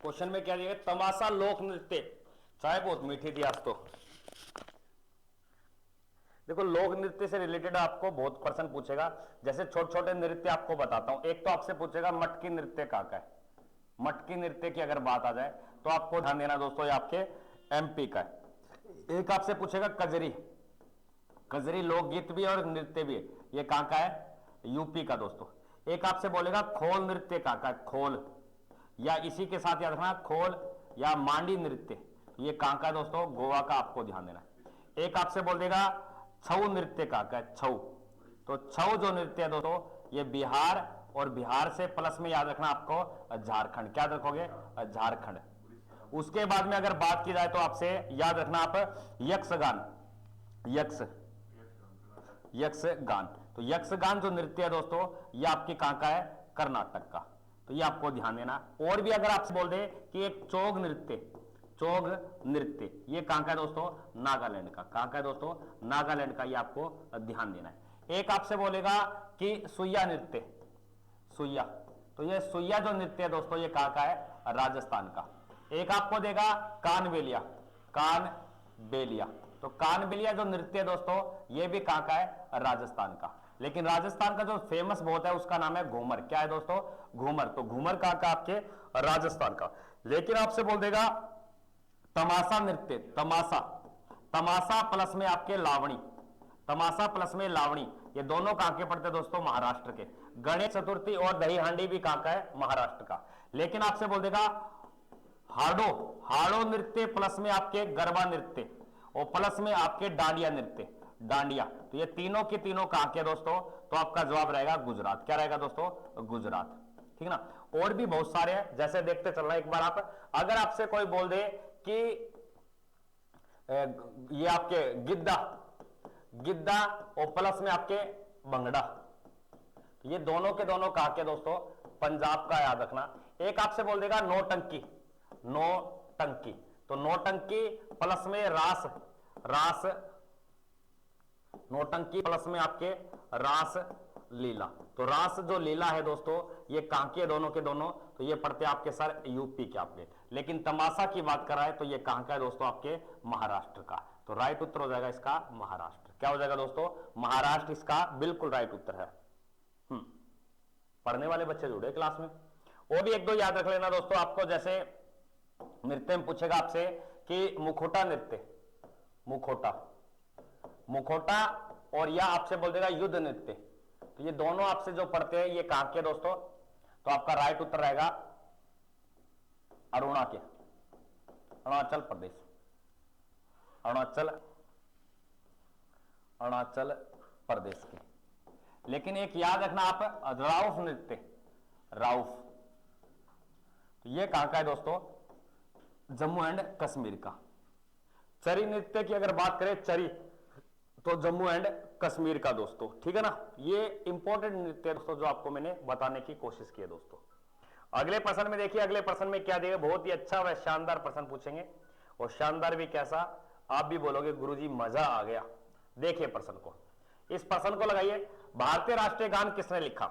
क्वेश्चन में क्या दिया, तमाशा लोक नृत्य। चाय बहुत मीठी थी आज तो। देखो लोक नृत्य से रिलेटेड आपको बहुत प्रश्न पूछेगा। जैसे छोटे छोटे नृत्य आपको बताता हूं। एक तो आपसे पूछेगा मटकी नृत्य का है। मटकी नृत्य की अगर बात आ जाए तो आपको ध्यान देना दोस्तों, ये आपके एमपी का है। एक आपसे पूछेगा कजरी। कजरी लोकगीत भी और नृत्य भी है, ये कहां का है, यूपी का दोस्तों। एक आपसे बोलेगा खोल नृत्य कहां का है, खोल, या इसी के साथ याद रखना खोल या मांडी नृत्य, ये कहां का है दोस्तों, गोवा का, आपको ध्यान देना। एक आपसे बोल देगा छऊ नृत्य का है, छऊ। तो छऊ जो नृत्य है दोस्तों ये बिहार, और बिहार से प्लस में याद रखना आपको झारखंड। क्या रखोगे, झारखंड। उसके बाद में अगर बात की जाए तो आपसे याद रखना आप यक्षगान, यक्षगान। तो यक्षगान जो नृत्य है दोस्तों ये आपके कहां का है, कर्नाटक का। तो ये आपको ध्यान देना। और भी अगर आपसे बोल दे कि एक चोग नृत्य, चोग नृत्य, ये कहां का है दोस्तों, नागालैंड का। कहां का है दोस्तों, नागालैंड का, ये आपको ध्यान देना है। एक आपसे बोलेगा कि सुइया नृत्य, सुइया, तो ये सुइया जो नृत्य है दोस्तों ये कहां का है, राजस्थान का। एक आपको देगा कानबेलिया, कानबेलिया, तो कानबेलिया जो नृत्य है दोस्तों ये भी कहां का है, राजस्थान का। लेकिन राजस्थान का जो फेमस बहुत है उसका नाम है घूमर। क्या है दोस्तों, घूमर। तो घूमर कहां का, आपके राजस्थान का। लेकिन आपसे बोल देगा तमाशा नृत्य, तमाशा, तमाशा प्लस में आपके लावणी, तमाशा प्लस में लावणी, ये दोनों कहां के पड़ते हैं दोस्तों, महाराष्ट्र के। गणेश चतुर्थी और दही हांडी भी कहां का है, महाराष्ट्र का। लेकिन आपसे बोल देगा हाड़ो, हाड़ो नृत्य प्लस में आपके गरबा नृत्य, और प्लस में आपके डांडिया नृत्य, डांडिया। तो ये तीनों के तीनों कहां के दोस्तों, तो आपका जवाब रहेगा गुजरात। क्या रहेगा दोस्तों, गुजरात। ठीक ना। और भी बहुत सारे हैं, जैसे देखते चलना एक बार आप। अगर आपसे कोई बोल दे कि ये आपके गिद्दा, गिद्दा और प्लस में आपके भंगड़ा, तो ये दोनों के दोनों कहां के दोस्तों, पंजाब का, याद रखना। एक आपसे बोल देगा नौटंकी, नौटंकी, तो नौटंकी प्लस में रास, रास, नौटंकी प्लस में आपके रास लीला। तो रास जो लीला है दोस्तों ये कहां के दोनों के दोनों, तो ये पढ़ते हैं आपके सर यूपी के आपके। लेकिन तमाशा की बात कर रहा है तो ये कहां का है दोस्तों, आपके महाराष्ट्र का। तो राइट उत्तर हो जाएगा इसका महाराष्ट्र। क्या हो जाएगा दोस्तों, महाराष्ट्र इसका बिल्कुल राइट उत्तर है। पढ़ने वाले बच्चे जुड़े क्लास में। वो भी एक दो याद रख लेना दोस्तों आपको। जैसे नृत्य में पूछेगा आपसे कि मुखोटा नृत्य, मुखोटा, मुखोटा, और या आपसे बोल देगा युद्ध नृत्य। तो ये दोनों आपसे जो पढ़ते हैं ये कहां के दोस्तों, तो आपका राइट उत्तर रहेगा अरुणा के, अरुणाचल प्रदेश, अरुणाचल, अरुणाचल प्रदेश के। लेकिन एक याद रखना आप, राउफ नृत्य, राउफ, तो ये कहां का है दोस्तों, जम्मू एंड कश्मीर का। चरी नृत्य की अगर बात करें, चरी, तो जम्मू एंड कश्मीर का दोस्तों। ठीक है ना। ये इंपॉर्टेंट नृत्य दोस्तों जो आपको मैंने बताने की कोशिश की है दोस्तों। अगले प्रश्न में देखिए, अगले प्रश्न में क्या देगा, बहुत ही अच्छा व शानदार प्रश्न पूछेंगे। और शानदार भी कैसा, आप भी बोलोगे गुरुजी मजा आ गया। देखिए प्रश्न को, इस प्रश्न को लगाइए। भारतीय राष्ट्रीय गान किसने लिखा,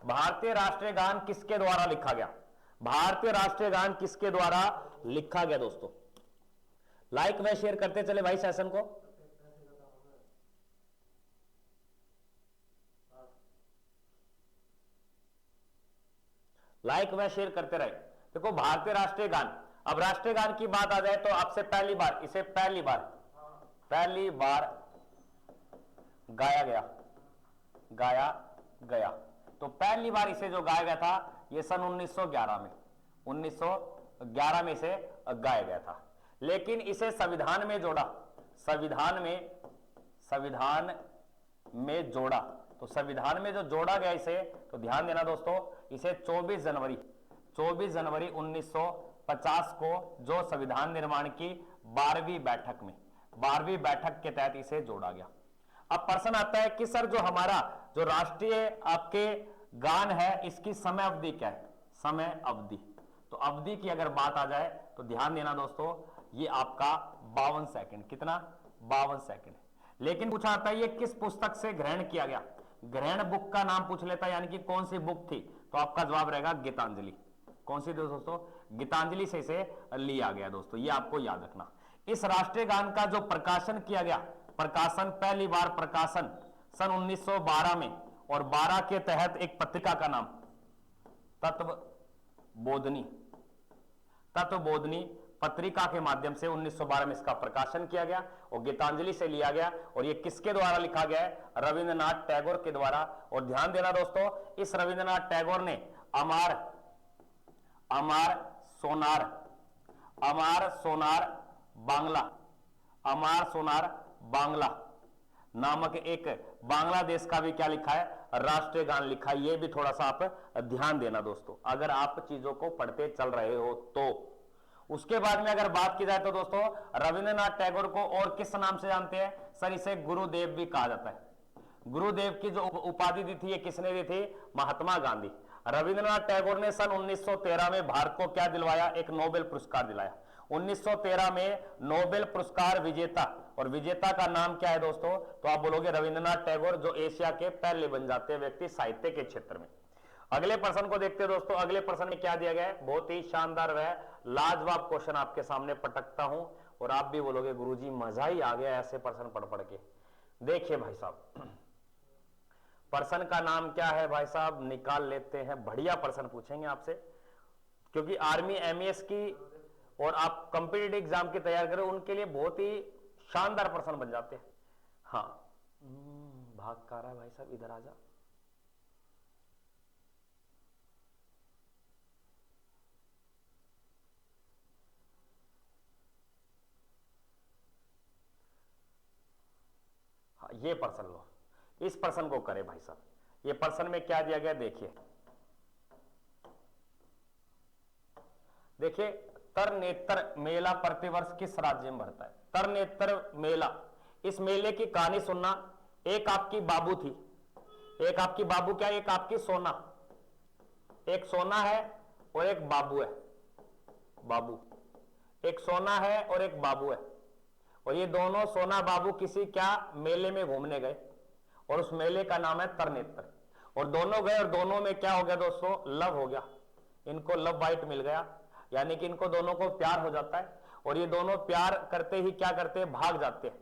भारतीय राष्ट्रीय गान किसके द्वारा लिखा गया, भारतीय राष्ट्रीय गान किसके द्वारा लिखा गया दोस्तों। लाइक व शेयर करते चले भाई सेशन को। लाइक व शेयर करते रहे। देखो भारतीय राष्ट्रीय गान, अब राष्ट्रीय गान की बात आ जाए तो आपसे पहली बार इसे पहली बार गाया गया। तो पहली बार इसे जो गाया गया था ये सन 1911 में, 1911 में इसे गाया गया था। लेकिन इसे संविधान में जोड़ा, संविधान में जोड़ा। तो संविधान में जो जोड़ा गया इसे, तो ध्यान देना दोस्तों, इसे 24 जनवरी 1950 को जो संविधान निर्माण की 12वीं बैठक के तहत इसे जोड़ा गया। अब प्रश्न आता है कि सर जो हमारा जो राष्ट्रीय आपके गान है इसकी समय अवधि क्या है, समय अवधि। तो अवधि की अगर बात आ जाए तो ध्यान देना दोस्तों, ये आपका 52 सेकंड, कितना, 52 सेकंड। लेकिन पूछा आता है ये किस पुस्तक से ग्रहण किया गया, ग्रहण बुक का नाम पूछ लेता है, यानी कि कौन सी बुक थी, तो आपका जवाब रहेगा गीतांजलि। कौन सी दोस्तों? गीतांजलि से इसे लिया गया दोस्तों, ये आपको याद रखना। इस राष्ट्रीय गान का जो प्रकाशन किया गया, प्रकाशन पहली बार प्रकाशन सन 1912 में, और 12 के तहत एक पत्रिका का नाम तत्वबोधिनी, तत्वबोधिनी पत्रिका के माध्यम से 1912 में इसका प्रकाशन किया गया और गीतांजलि से लिया गया। और ये किसके द्वारा लिखा गया है? रविंद्रनाथ टैगोर के द्वारा। और ध्यान देना दोस्तों, इस रविंद्रनाथ टैगोर ने अमार सोनार बांग्ला, अमार सोनार बांग्ला नामक एक बांग्लादेश का भी क्या लिखा है? राष्ट्रीय गान लिखा है। ये भी थोड़ा सा आप ध्यान देना दोस्तों, अगर आप चीजों को पढ़ते चल रहे हो तो। उसके बाद में अगर बात की जाए तो दोस्तों, रविंद्रनाथ टैगोर को और किस नाम से जानते हैं? सर, इसे गुरुदेव भी कहा जाता है। गुरुदेव की जो उपाधि दी थी, ये किसने दी थी? महात्मा गांधी। रविंद्रनाथ टैगोर ने सन 1913 में भारत को क्या दिलवाया? एक नोबेल पुरस्कार दिलाया। 1913 में नोबेल पुरस्कार विजेता, और विजेता का नाम क्या है दोस्तों? तो आप बोलोगे रविंद्रनाथ टैगोर, जो एशिया के पहले बन जाते हैं व्यक्ति साहित्य के क्षेत्र में। अगले प्रश्न को देखते हैं दोस्तों। अगले प्रश्न में क्या दिया गया है? बहुत ही शानदार व लाजवाब क्वेश्चन आपके सामने पटकता हूं, और आप भी बोलोगे गुरुजी मजा ही आ गया ऐसे प्रश्न पढ़ पढ़ के। देखिए भाई साहब, प्रश्न का नाम क्या है भाई साहब? निकाल लेते हैं। बढ़िया प्रश्न पूछेंगे आपसे, क्योंकि आर्मी एमईएस की और आप कंपिटिटिव एग्जाम की तैयारी करें, उनके लिए बहुत ही शानदार प्रश्न बन जाते हैं। हाँ, भाग कर रहा है भाई साहब, इधर आ जा। हाँ, ये प्रश्न लो, इस प्रश्न को करें भाई साहब। ये प्रश्न में क्या दिया गया? देखिए देखिए, तरनेतर मेला प्रतिवर्ष किस राज्य में भरता है? तरनेतर मेला, इस मेले की कहानी सुनना। एक आपकी बाबू थी, एक आपकी बाबू क्या? एक आपकी सोना, एक सोना है और एक बाबू है। बाबू, एक सोना है और एक बाबू है, और ये दोनों सोना बाबू किसी क्या मेले में घूमने गए, और उस मेले का नाम है तरनेतर। और दोनों गए, और दोनों में क्या हो गया दोस्तों? लव हो गया। इनको लव बाइट मिल गया, यानी कि इनको दोनों को प्यार हो जाता है। और ये दोनों प्यार करते ही क्या करते हैं? भाग जाते हैं,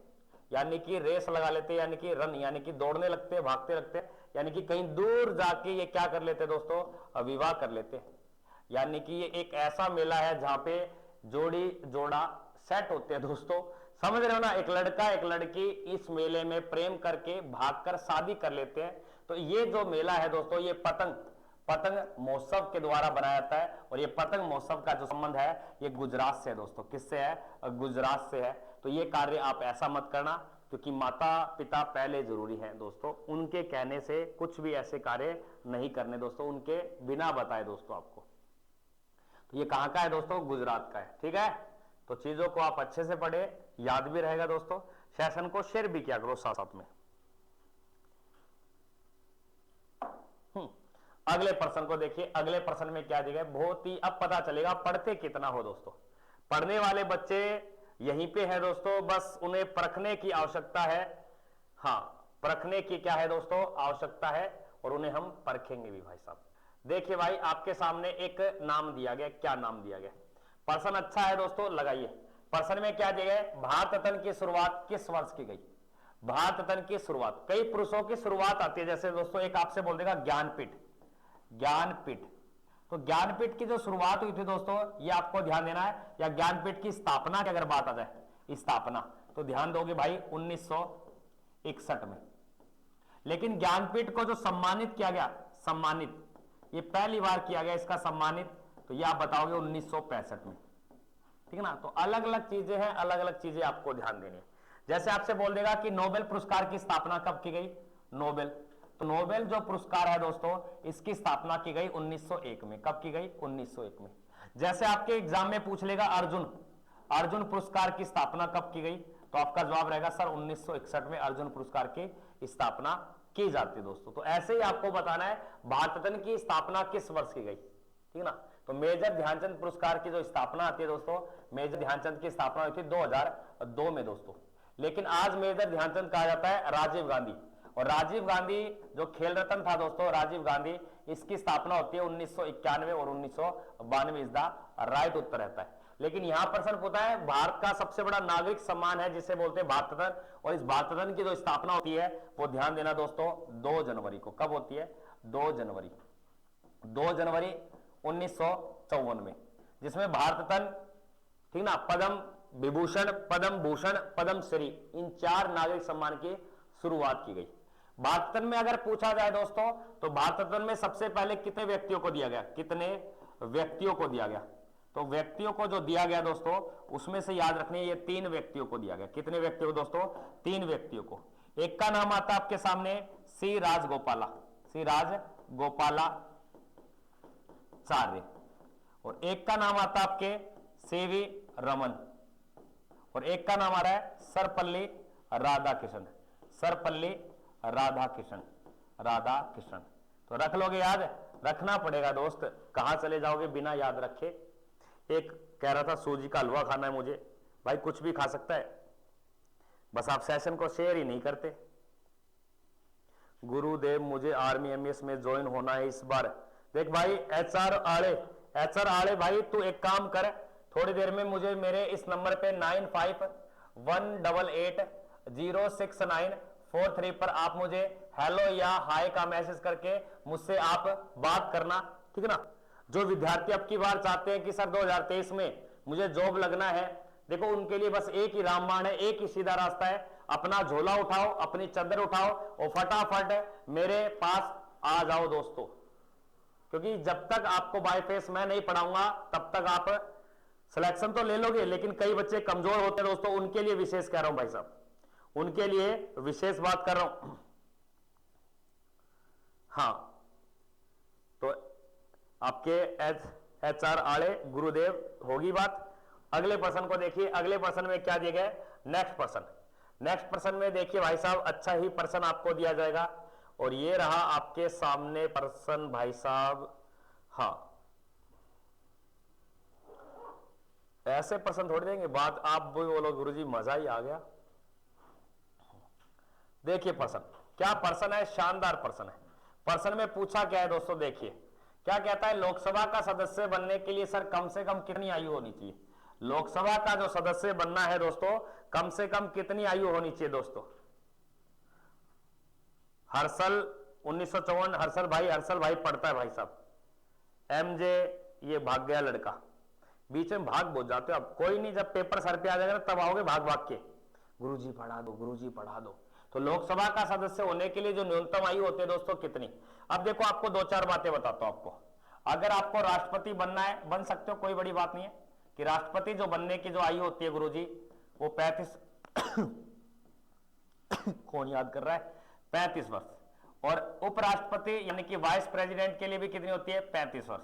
यानी कि रेस लगा लेते हैं, यानी कि रन, यानी कि दौड़ने लगते हैं, भागते लगते हैं, यानी कि कहीं दूर जाके ये क्या कर लेते हैं दोस्तों? विवाह कर लेते हैं। यानी कि ये एक ऐसा मेला है जहां पे जोड़ी जोड़ा सेट होते हैं दोस्तों। समझ रहे हो ना? एक लड़का एक लड़की इस मेले में प्रेम करके भागकर शादी कर लेते हैं। तो ये जो मेला है दोस्तों, ये पतंग महोत्सव के द्वारा बनाया जाता है। और ये पतंग महोत्सव का जो संबंध है, ये गुजरात से है दोस्तों। किससे है? गुजरात से है। तो ये कार्य आप ऐसा मत करना, क्योंकि माता पिता पहले जरूरी है दोस्तों। उनके कहने से कुछ भी ऐसे कार्य नहीं करने दोस्तों, उनके बिना बताए दोस्तों आपको। तो ये कहां का है दोस्तों? गुजरात का है। ठीक है, तो चीजों को आप अच्छे से पढ़े, याद भी रहेगा दोस्तों। सेशन को शेयर भी किया करो साथ साथ में। अगले प्रश्न को देखिए। अगले प्रश्न में क्या दिया है? बहुत ही, अब पता चलेगा पढ़ते कितना हो दोस्तों। पढ़ने वाले बच्चे यहीं पे है दोस्तों, बस उन्हें परखने की आवश्यकता है। हाँ, परखने की क्या है दोस्तों? आवश्यकता है, और उन्हें हम परखेंगे भी भाई साहब। देखिए भाई, आपके सामने एक नाम दिया गया। क्या नाम दिया गया? प्रश्न अच्छा है दोस्तों, लगाइए। प्रश्न में क्या दिया गया? भारत रत्न की शुरुआत किस वर्ष की गई? भारत रत्न की शुरुआत, कई पुरुषों की शुरुआत आती है, जैसे दोस्तों एक आपसे बोल देगा ज्ञानपीठ। ज्ञानपीठ, तो ज्ञानपीठ की जो शुरुआत हुई थी दोस्तों, ये आपको ध्यान देना है। या ज्ञानपीठ की स्थापना की अगर बात आ जाए, स्थापना, तो ध्यान दोगे भाई 1961 में। लेकिन ज्ञानपीठ को जो सम्मानित किया गया, सम्मानित, ये पहली बार किया गया इसका सम्मानित, तो ये आप बताओगे 1965 में। ठीक है ना? तो अलग अलग चीजें हैं, अलग अलग चीजें आपको ध्यान देनी है। जैसे आपसे बोल देगा कि नोबेल पुरस्कार की स्थापना कब की गई? नोबेल, तो नोबेल जो पुरस्कार है दोस्तों, इसकी स्थापना की गई 1901 में। कब की गई? 1901 में। जैसे आपके एग्जाम में पूछ लेगा अर्जुन पुरस्कार की स्थापना कब की गई, तो आपका जवाब रहेगा सर 1961 में अर्जुन पुरस्कार की स्थापना की जाती है दोस्तों। तो ऐसे ही आपको बताना है भारत रत्न की स्थापना किस वर्ष की गई। ठीक है ना? तो मेजर ध्यानचंद पुरस्कार की जो स्थापना आती है दोस्तों, मेजर ध्यानचंद की स्थापना हुई थी 2002 में दोस्तों। लेकिन आज मेजर ध्यानचंद कहा जाता है राजीव गांधी। और राजीव गांधी जो खेल रत्न था दोस्तों, राजीव गांधी, इसकी स्थापना होती है 1991 और 1992 इज द राइट उत्तर रहता है। लेकिन यहां प्रश्न पूछा है भारत का सबसे बड़ा नागरिक सम्मान है जिसे बोलते हैं भारत रत्न, और इस भारत रत्न की जो स्थापना होती है वो ध्यान देना दोस्तों 2 जनवरी को। कब होती है? 2 जनवरी 1954 में, जिसमें भारत रत्न, ठीक ना, पद्म विभूषण, पद्म भूषण, पद्म श्री, इन 4 नागरिक सम्मान की शुरुआत की गई। भारत रत्न में अगर पूछा जाए दोस्तों तो भारत रत्न में सबसे पहले कितने व्यक्तियों को दिया गया? कितने व्यक्तियों को दिया गया? तो व्यक्तियों को जो दिया गया दोस्तों उसमें से याद रखने, ये 3 व्यक्तियों को दिया गया। कितने व्यक्तियों को दोस्तों? 3 व्यक्तियों को। एक का नाम आता है आपके सामने सी राजगोपाला, सी राजगोपालाचार्य, और एक का नाम आता है आपके सीवी रमन, और एक का नाम आ रहा है सर्वपल्ली राधाकृष्णन, सर्वपल्ली राधाकृष्णन, राधाकृष्णन। तो रख लोगे याद? रखना पड़ेगा दोस्त, कहां चले जाओगे बिना याद रखे। एक कह रहा था सूजी का हलवा खाना है मुझे, भाई कुछ भी खा सकता है, बस आप सेशन को शेयर ही नहीं करते। गुरुदेव मुझे आर्मी एमएस में ज्वाइन होना है इस बार। देख भाई एचआर आड़े भाई, तू एक काम कर, थोड़ी देर में मुझे मेरे इस नंबर पे 9518806943 पर आप मुझे हेलो या हाय का मैसेज करके मुझसे आप बात करना, ठीक है ना। जो विद्यार्थी अब की बार चाहते हैं कि सर 2023 में मुझे जॉब लगना है, देखो उनके लिए बस एक ही रामबाण है, एक ही सीधा रास्ता है। अपना झोला उठाओ, अपनी चादर उठाओ और फटाफट मेरे पास आ जाओ दोस्तों, क्योंकि जब तक आपको बाय फेस मैं नहीं पढ़ाऊंगा तब तक आप सिलेक्शन तो ले लोगे, लेकिन कई बच्चे कमजोर होते हैं दोस्तों, उनके लिए विशेष कह रहा हूं भाई साहब, उनके लिए विशेष बात कर रहा हूं। हाँ, तो आपके एचआर आड़े गुरुदेव होगी बात। अगले प्रश्न को देखिए, अगले प्रश्न में क्या दिया गया है? नेक्स्ट प्रश्न में देखिए भाई साहब, अच्छा ही प्रश्न आपको दिया जाएगा, और ये रहा आपके सामने प्रश्न भाई साहब। हाँ, ऐसे प्रश्न थोड़ी देंगे, बात आप भी बोलो गुरुजी मजा ही आ गया। देखिए प्रश्न, क्या प्रश्न है? शानदार प्रश्न है। प्रश्न में पूछा क्या है दोस्तों, देखिए क्या कहता है, लोकसभा का सदस्य बनने के लिए सर कम से कम कितनी आयु होनी चाहिए? लोकसभा का जो सदस्य बनना है दोस्तों, कम से कम कितनी आयु होनी चाहिए दोस्तों? हर्षल 1954, हर्षल भाई पढ़ता है भाई साहब। एमजे ये भाग गया लड़का, बीच में भाग बोल जाते हो आप, कोई नहीं, जब पेपर सर पे आ जाएगा ना तब आओगे भाग भाग के, गुरुजी पढ़ा दो, गुरुजी पढ़ा दो। तो लोकसभा का सदस्य होने के लिए जो न्यूनतम आयु होती है दोस्तों कितनी? अब देखो आपको 2-4 बातें बताता हूं आपको। अगर आपको राष्ट्रपति बनना है, बन सकते हो, कोई बड़ी बात नहीं है, कि राष्ट्रपति जो बनने की जो आयु होती है गुरुजी वो 35 कौन याद कर रहा है? 35 वर्ष। और उपराष्ट्रपति यानी कि वाइस प्रेसिडेंट के लिए भी कितनी होती है? 35 वर्ष।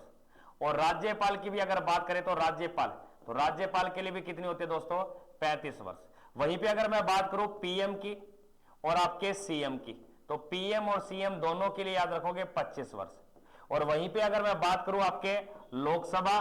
और राज्यपाल की भी अगर बात करें तो राज्यपाल के लिए भी कितनी होती है दोस्तों? 35 वर्ष। वहीं पे अगर मैं बात करूं पीएम की और आपके सीएम की, तो पीएम और सीएम दोनों के लिए याद रखोगे 25 वर्ष। और वहीं पे अगर मैं बात करूं आपके लोकसभा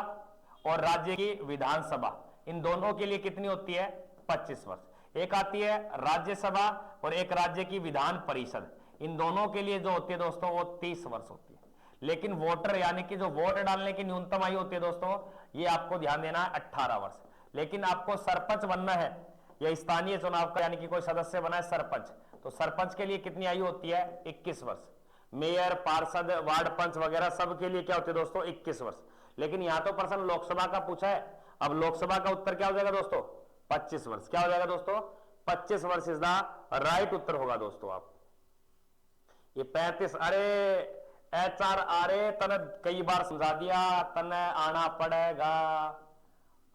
और राज्य की विधानसभा, इन दोनों के लिए कितनी होती है? 25 वर्ष। एक आती है राज्यसभा और एक राज्य की विधान परिषद, इन दोनों के लिए जो होती है दोस्तों वो 30 वर्ष होती है। लेकिन वोटर यानी कि जो वोट डालने की न्यूनतम आयु होती है दोस्तों, ये आपको ध्यान देना है 18 वर्ष। लेकिन आपको सरपंच बनना है या स्थानीय चुनाव का यानी कि कोई सदस्य बना है सरपंच, तो सरपंच के लिए कितनी आयु होती है? 21 वर्ष। मेयर, पार्षद, वार्ड पंच वगैरह सब के लिए क्या होती है दोस्तों? 21 वर्ष। लेकिन यहां तो प्रश्न लोकसभा का पूछा है, अब लोकसभा का उत्तर क्या हो जाएगा दोस्तों? 25 वर्ष। क्या हो जाएगा दोस्तों? 25 वर्ष इज द राइट उत्तर होगा दोस्तों। आप ये 35, अरे एचआर आरे तने कई बार समझा दिया, तने आना पड़ेगा,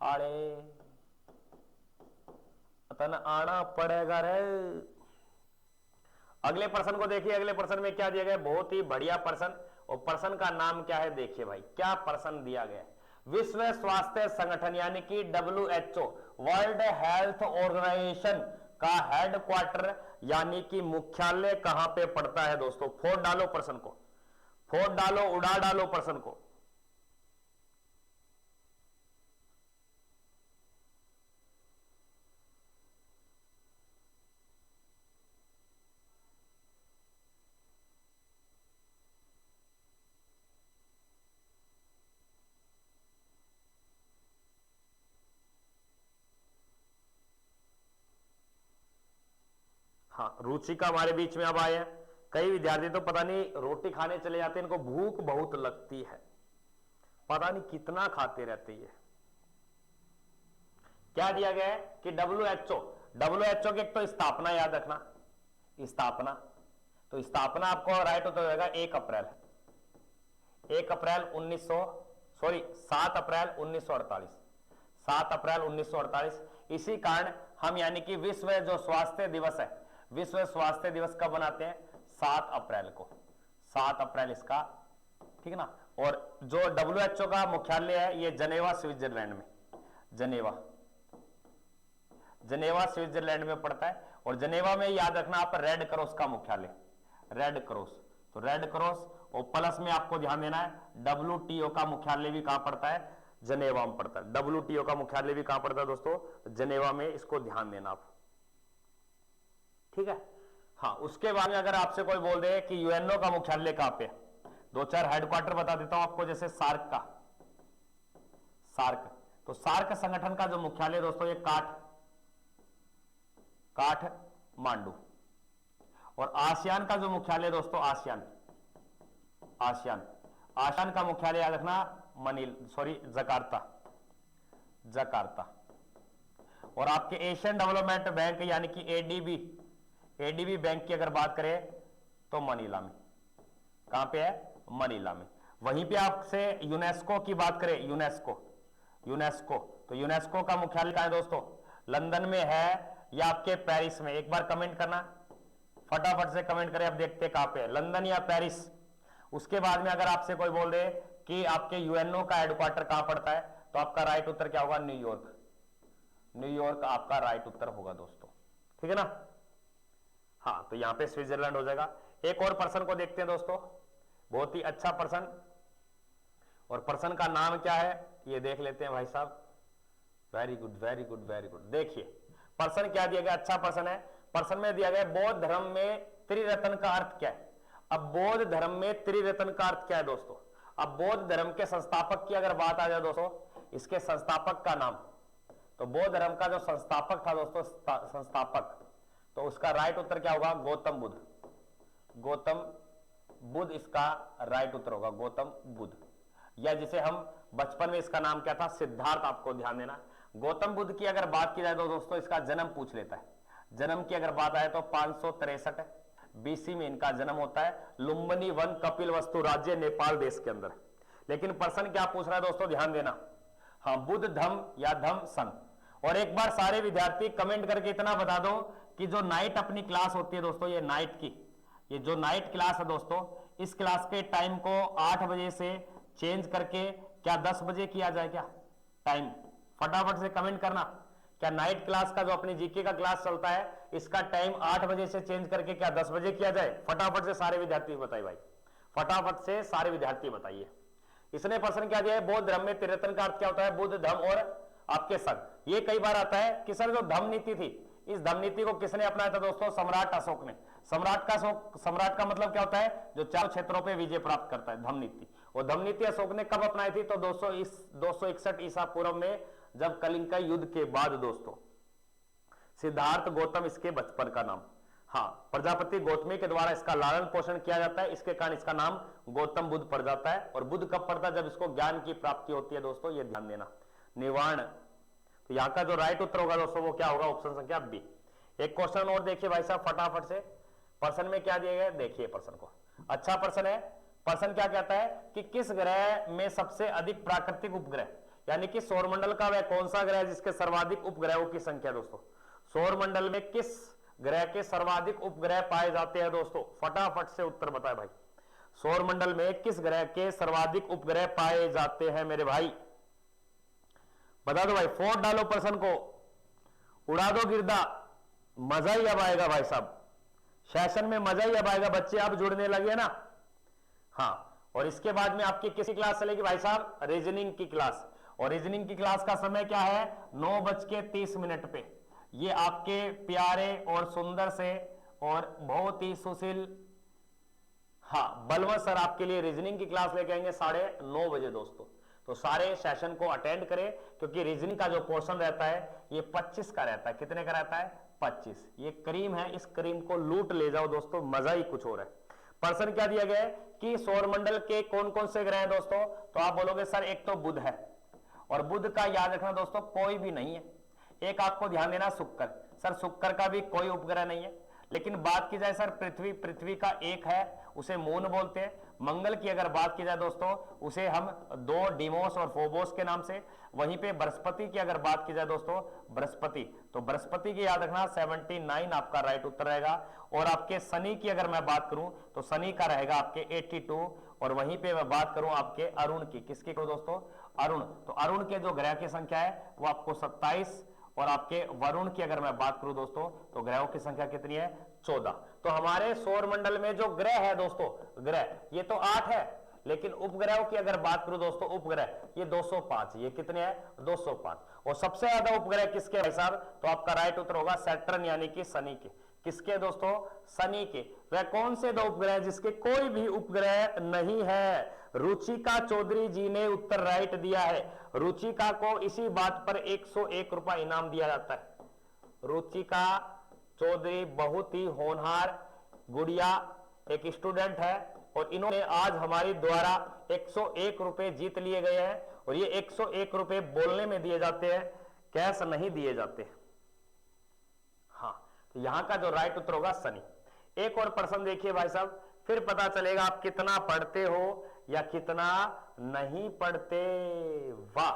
अरे तने आना पड़ेगा रे। अगले प्रश्न को देखिए, अगले प्रश्न में क्या दिया गया? बहुत ही बढ़िया प्रश्न, और प्रश्न का नाम क्या है देखिए भाई, क्या प्रश्न दिया गया है। विश्व स्वास्थ्य संगठन यानी कि WHO, वर्ल्ड हेल्थ ऑर्गेनाइजेशन का हेडक्वार्टर यानी कि मुख्यालय कहां पे पड़ता है दोस्तों? फोड़ डालो प्रश्न को, फोड़ डालो, उड़ा डालो प्रश्न को। हाँ, रुचिका हमारे बीच में अब आए हैं। कई विद्यार्थी तो पता नहीं रोटी खाने चले जाते हैं, इनको भूख बहुत लगती है, पता नहीं कितना खाते रहते हैं। क्या दिया गया है कि WHO की एक तो स्थापना याद रखना, स्थापना, तो स्थापना आपको राइट होता जाएगा 1 अप्रैल 7 अप्रैल 1948, 7 अप्रैल 1948। इसी कारण हम यानी कि विश्व जो स्वास्थ्य दिवस है, विश्व स्वास्थ्य दिवस कब बनाते हैं? 7 अप्रैल को, 7 अप्रैल इसका, ठीक है ना। और जो WHO का मुख्यालय है ये जनेवा स्विट्जरलैंड में, जनेवा स्विट्जरलैंड में पड़ता है। और जनेवा में याद रखना आप रेड क्रॉस का मुख्यालय, रेड क्रॉस, तो रेड क्रॉस, और प्लस में आपको ध्यान देना है WTO का मुख्यालय भी कहां पड़ता है? जनेवा में पड़ता है। WTO का मुख्यालय भी कहां पड़ता है दोस्तों? जनेवा में, इसको ध्यान देना आप, ठीक है। हाँ, उसके बाद में अगर आपसे कोई बोल दे कि UNO का मुख्यालय कहां पे, 2-4 हेडक्वार्टर बता देता हूं आपको, जैसे सार्क का, सार्क, तो सार्क संगठन का जो मुख्यालय दोस्तों ये काठमांडू। और आसियान का जो मुख्यालय दोस्तों, आसियान का मुख्यालय याद रखना जकार्ता। और आपके एशियन डेवलपमेंट बैंक यानी कि ADB बैंक की अगर बात करें तो मनीला में, कहां पे है? मनीला में। वहीं पे आपसे यूनेस्को की बात करें, यूनेस्को, तो यूनेस्को का मुख्यालय कहां है दोस्तों? लंदन में है या आपके पेरिस में? एक बार कमेंट करना, फटाफट से कमेंट करें, अब देखते कहां पे है, लंदन या पेरिस। उसके बाद में अगर आपसे कोई बोल दे कि आपके UNO का हेडक्वार्टर कहां पड़ता है, तो आपका राइट उत्तर क्या होगा? न्यूयॉर्क आपका राइट उत्तर होगा दोस्तों, ठीक है ना। हाँ, तो यहां पे स्विट्जरलैंड हो जाएगा। एक और पर्सन को देखते हैं दोस्तों, बहुत ही अच्छा पर्सन, और पर्सन का नाम क्या है ये देख लेते हैं भाई साहब। Very good, very good, very good. देखिए पर्सन क्या दिया गया, अच्छा पर्सन है। पर्सन में दिया गया बौद्ध धर्म में त्रिरत्न का अर्थ क्या है। अब बौद्ध धर्म में त्रिरत्न का अर्थ क्या है दोस्तों? अब बौद्ध धर्म के संस्थापक की अगर बात आ जाए दोस्तों, इसके संस्थापक का नाम, तो बौद्ध धर्म का जो संस्थापक था दोस्तों, संस्थापक, तो उसका राइट उत्तर क्या होगा? गौतम बुद्ध इसका राइट उत्तर होगा, गौतम बुद्ध। या जिसे हम बचपन में इसका नाम क्या था? सिद्धार्थ। आपको ध्यान देना, गौतम बुद्ध की अगर बात की जाए तो दोस्तों इसका जन्म पूछ लेता है। जन्म की अगर बात आए तो 563 BC में इनका जन्म होता है, लुम्बिनी वन कपिलवस्तु राज्य नेपाल देश के अंदर। लेकिन पर्सन क्या पूछ रहा है दोस्तों, ध्यान देना, हाँ, बुद्ध धम्म या धम्म संघ। और एक बार सारे विद्यार्थी कमेंट करके इतना बता दो कि जो नाइट अपनी क्लास होती है दोस्तों, ये नाइट की, ये जो नाइट क्लास है दोस्तों, इस क्लास के टाइम को 8 बजे से चेंज करके क्या 10 बजे किया जाए क्या टाइम? फटाफट से कमेंट करना। क्या नाइट क्लास का जो अपनी जीके का क्लास चलता है, इसका टाइम 8 बजे से चेंज करके क्या 10 बजे किया जाए? फटाफट से सारे विद्यार्थी बताइए भाई, फटाफट से सारे विद्यार्थी बताइए। इसने प्रश्न क्या दिया है? बौद्ध धर्म में त्रिरत्न का अर्थ क्या होता है? बुद्ध, धम्म और आपके संघ। ये कई बार आता है कि सर जो धम्म नीति थी, इस धम्म नीति को किसने अपनाया था दोस्तों? सम्राट अशोक ने। सम्राट का मतलब क्या होता है? जो 4 क्षेत्रों पे विजय प्राप्त करता है, धम्म नीति। और धम्म नीति अशोक ने कब अपनाई थी? तो 261 ईसा पूर्व में, जब कलिंग का युद्ध के बाद दोस्तों। सिद्धार्थ गौतम इसके बचपन का नाम, हाँ, प्रजापति गौतमी के द्वारा इसका लालन पोषण किया जाता है, इसके कारण इसका नाम गौतम बुद्ध पड़ जाता है। और बुद्ध कब पड़ता है? जब इसको ज्ञान की प्राप्ति होती है दोस्तों, ये ध्यान देना। निवारण, तो यहां का जो राइट उत्तर होगा दोस्तों वो क्या होगा? ऑप्शन संख्या बी। एक क्वेश्चन और देखिए भाई साहब फटाफट से, पर्सन में क्या दिया गया है देखिए। पर्सन को अच्छा पर्सन है। पर्सन क्या कहता है कि किस ग्रह में सबसे अधिक प्राकृतिक उपग्रह, यानी कि सौरमंडल का वह कौन सा ग्रह है जिसके सर्वाधिक उपग्रहों की संख्या दोस्तों? सौरमंडल में किस ग्रह के सर्वाधिक उपग्रह पाए जाते हैं दोस्तों? फटाफट से उत्तर बताए भाई। सौरमंडल में किस ग्रह के सर्वाधिक उपग्रह पाए जाते हैं मेरे भाई? बता दो भाई, फोड़ डालो पर्सन को, उड़ा दो गिरदा। मजा ही अब आएगा भाई साहब, सेशन में मजा ही अब आएगा। बच्चे अब जुड़ने लगे ना, हाँ। और इसके बाद में आपकी किसी क्लास चलेगी भाई साहब? रीजनिंग की क्लास। और रीजनिंग की क्लास का समय क्या है? 9:30 पे। ये आपके प्यारे और सुंदर से और बहुत ही सुशील, हाँ, बलवंत सर आपके लिए रीजनिंग की क्लास लेके आएंगे 9:30 बजे दोस्तों। तो सारे सेशन को अटेंड करें, क्योंकि रीजनिंग का जो पोर्शन रहता है ये 25 का रहता है। कितने का रहता है? 25। ये क्रीम है, इस क्रीम को लूट ले जाओ दोस्तों, मजा ही कुछ और है। प्रश्न क्या दिया गया है कि सौरमंडल के कौन कौन से ग्रह हैं दोस्तों? तो आप बोलोगे सर एक तो बुध है, और बुध का याद रखना दोस्तों कोई भी नहीं है। एक आपको ध्यान देना शुक्र, सर शुक्र का भी कोई उपग्रह नहीं है। लेकिन बात की जाए सर पृथ्वी, पृथ्वी का एक है, उसे मून बोलते हैं। मंगल की अगर बात की जाए दोस्तों, उसे हम दो डिमोस और फोबोस के नाम से। वहीं पे बृहस्पति की अगर बात की जाए दोस्तों, बृहस्पति, तो बृहस्पति की याद रखना 79 आपका राइट उत्तर रहेगा। और आपके शनि की अगर मैं बात करूं तो शनि का रहेगा आपके 82। और वहीं पे मैं बात करूं आपके अरुण की, किसकी करो दोस्तों? अरुण। तो अरुण के जो ग्रह की संख्या है वो आपको 27। और आपके वरुण की अगर मैं बात करूं दोस्तों तो ग्रहों की संख्या कितनी है? 14। तो हमारे सौर मंडल में जो ग्रह है दोस्तों, ग्रह ये तो 8 है, लेकिन उपग्रहों की अगर बात करूं दोस्तों, उपग्रह ये 205। ये कितने हैं? 205। और सबसे ज्यादा उपग्रह किसके भाई साहब? तो आपका राइट उत्तर होगा सैटर्न यानी कि शनि के। किसके दोस्तों? शनि के। वह कौन से दो उपग्रह जिसके कोई भी उपग्रह नहीं है? रुचिका चौधरी जी ने उत्तर राइट दिया है। रुचिका को इसी बात पर 101 रुपया इनाम दिया जाता है। रुचिका चौधरी बहुत ही होनहार गुड़िया, एक स्टूडेंट है, और इन्होंने आज हमारी द्वारा 101 रुपए जीत लिए गए हैं। और ये 101 रुपए बोलने में दिए जाते हैं, कैश नहीं दिए जाते। हाँ, तो यहां का जो राइट उत्तर होगा शनि। एक और प्रश्न देखिए भाई साहब, फिर पता चलेगा आप कितना पढ़ते हो या कितना नहीं पढ़ते। वाह,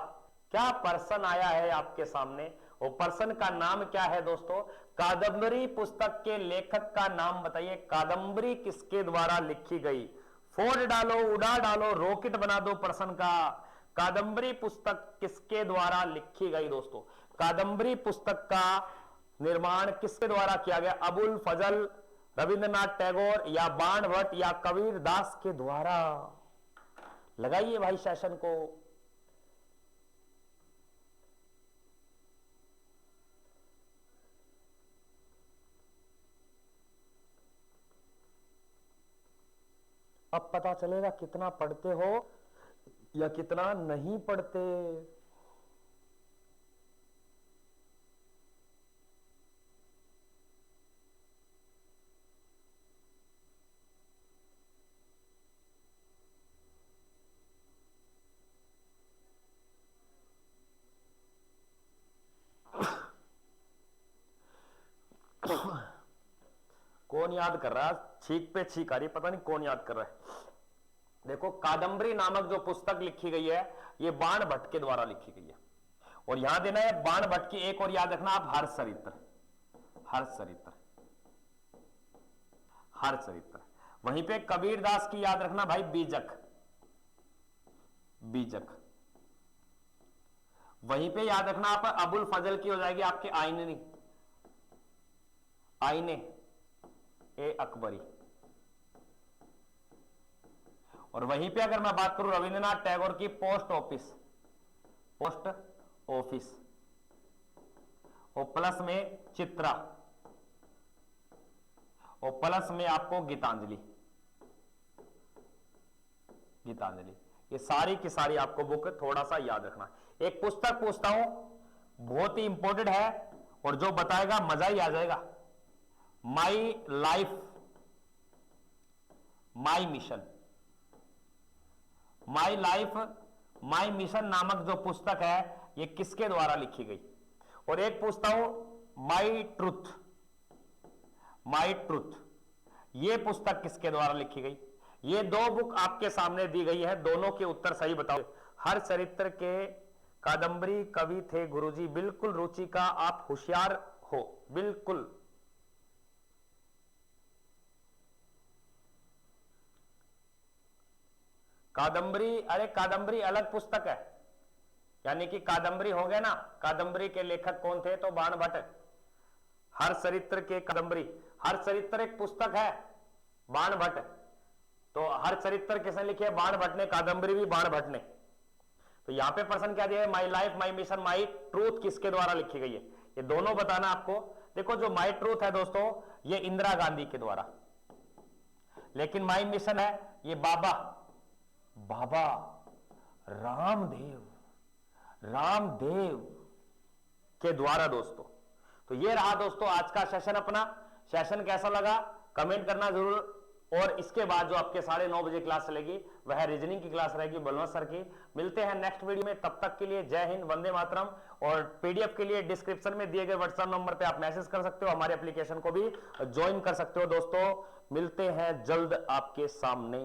क्या प्रश्न आया है आपके सामने। और प्रश्न का नाम क्या है दोस्तों? कादम्बरी पुस्तक के लेखक का नाम बताइए। कादम्बरी किसके द्वारा लिखी गई? फोड़ डालो, उड़ा डालो, रॉकेट बना दो प्रश्न का। कादम्बरी पुस्तक किसके द्वारा लिखी गई दोस्तों? कादम्बरी पुस्तक का निर्माण किसके द्वारा किया गया? अबुल फजल, रविंद्रनाथ टैगोर, या बाण भट्ट, या कबीर दास के द्वारा? लगाइए भाई सेशन को। अब पता चलेगा कितना पढ़ते हो या कितना नहीं पढ़ते। कौन याद कर रहा है? छींक पे छींक आ रही, पता नहीं कौन याद कर रहा है। देखो, कादम्बरी नामक जो पुस्तक लिखी गई है ये बाण भट्ट के द्वारा लिखी गई है। और यहां देना है बाण भट्ट की एक और याद रखना आप, हर्षचरित्र। हर्षचरित्र, हर्षचरित्र। वहीं पे कबीरदास की याद रखना भाई, बीजक। बीजक। वहीं पे याद रखना आप अबुल फजल की हो जाएगी आपके आईने। आईने ए अकबरी। और वहीं पे अगर मैं बात करूं रविंद्रनाथ टैगोर की पोस्ट ऑफिस। Post office. और प्लस में चित्रा, और प्लस में आपको गीतांजलि। गीतांजलि, ये सारी की सारी आपको बुक थोड़ा सा याद रखना। एक पुस्तक पूछता हूं, बहुत ही इंपॉर्टेंट है, और जो बताएगा मजा ही आ जाएगा। My life my mission. My life my mission नामक जो पुस्तक है ये किसके द्वारा लिखी गई? और एक पूछता हूं, माई ट्रूथ। माई ट्रूथ, ये पुस्तक किसके द्वारा लिखी गई? ये दो बुक आपके सामने दी गई है, दोनों के उत्तर सही बताओ। हर्षचरित्र के कादम्बरी कवि थे गुरुजी। बिल्कुल रुचिका, आप होशियार हो, बिल्कुल। कादम्बरी, अरे कादम्बरी अलग पुस्तक है, यानी कि कादम्बरी हो गए ना। कादम्बरी के लेखक कौन थे? तो बाण भट्ट। हर्षचरित्र के कादम्बरी, हर्षचरित्र एक पुस्तक है, बाण भट्ट। तो हर्षचरित्र किसने लिखी है? बाण भट्ट ने। कादम्बरी भी बाण भट्ट ने। तो यहां पे प्रश्न क्या दिया है? My life my mission my truth किसके द्वारा लिखी गई है? ये दोनों बताना आपको। देखो, जो माई ट्रूथ है दोस्तों ये इंदिरा गांधी के द्वारा, लेकिन माई मिशन है ये बाबा रामदेव के द्वारा दोस्तों। तो ये रहा दोस्तों आज का सेशन अपना। सेशन कैसा लगा कमेंट करना जरूर। और इसके बाद जो आपके 9:30 बजे क्लास चलेगी वह रीजनिंग की क्लास रहेगी बलवंत सर की। मिलते हैं नेक्स्ट वीडियो में, तब तक के लिए जय हिंद, वंदे मातरम। और पीडीएफ के लिए डिस्क्रिप्शन में दिए गए व्हाट्सएप नंबर पे आप मैसेज कर सकते हो, हमारे एप्लीकेशन को भी ज्वाइन कर सकते हो दोस्तों। मिलते हैं जल्द आपके सामने।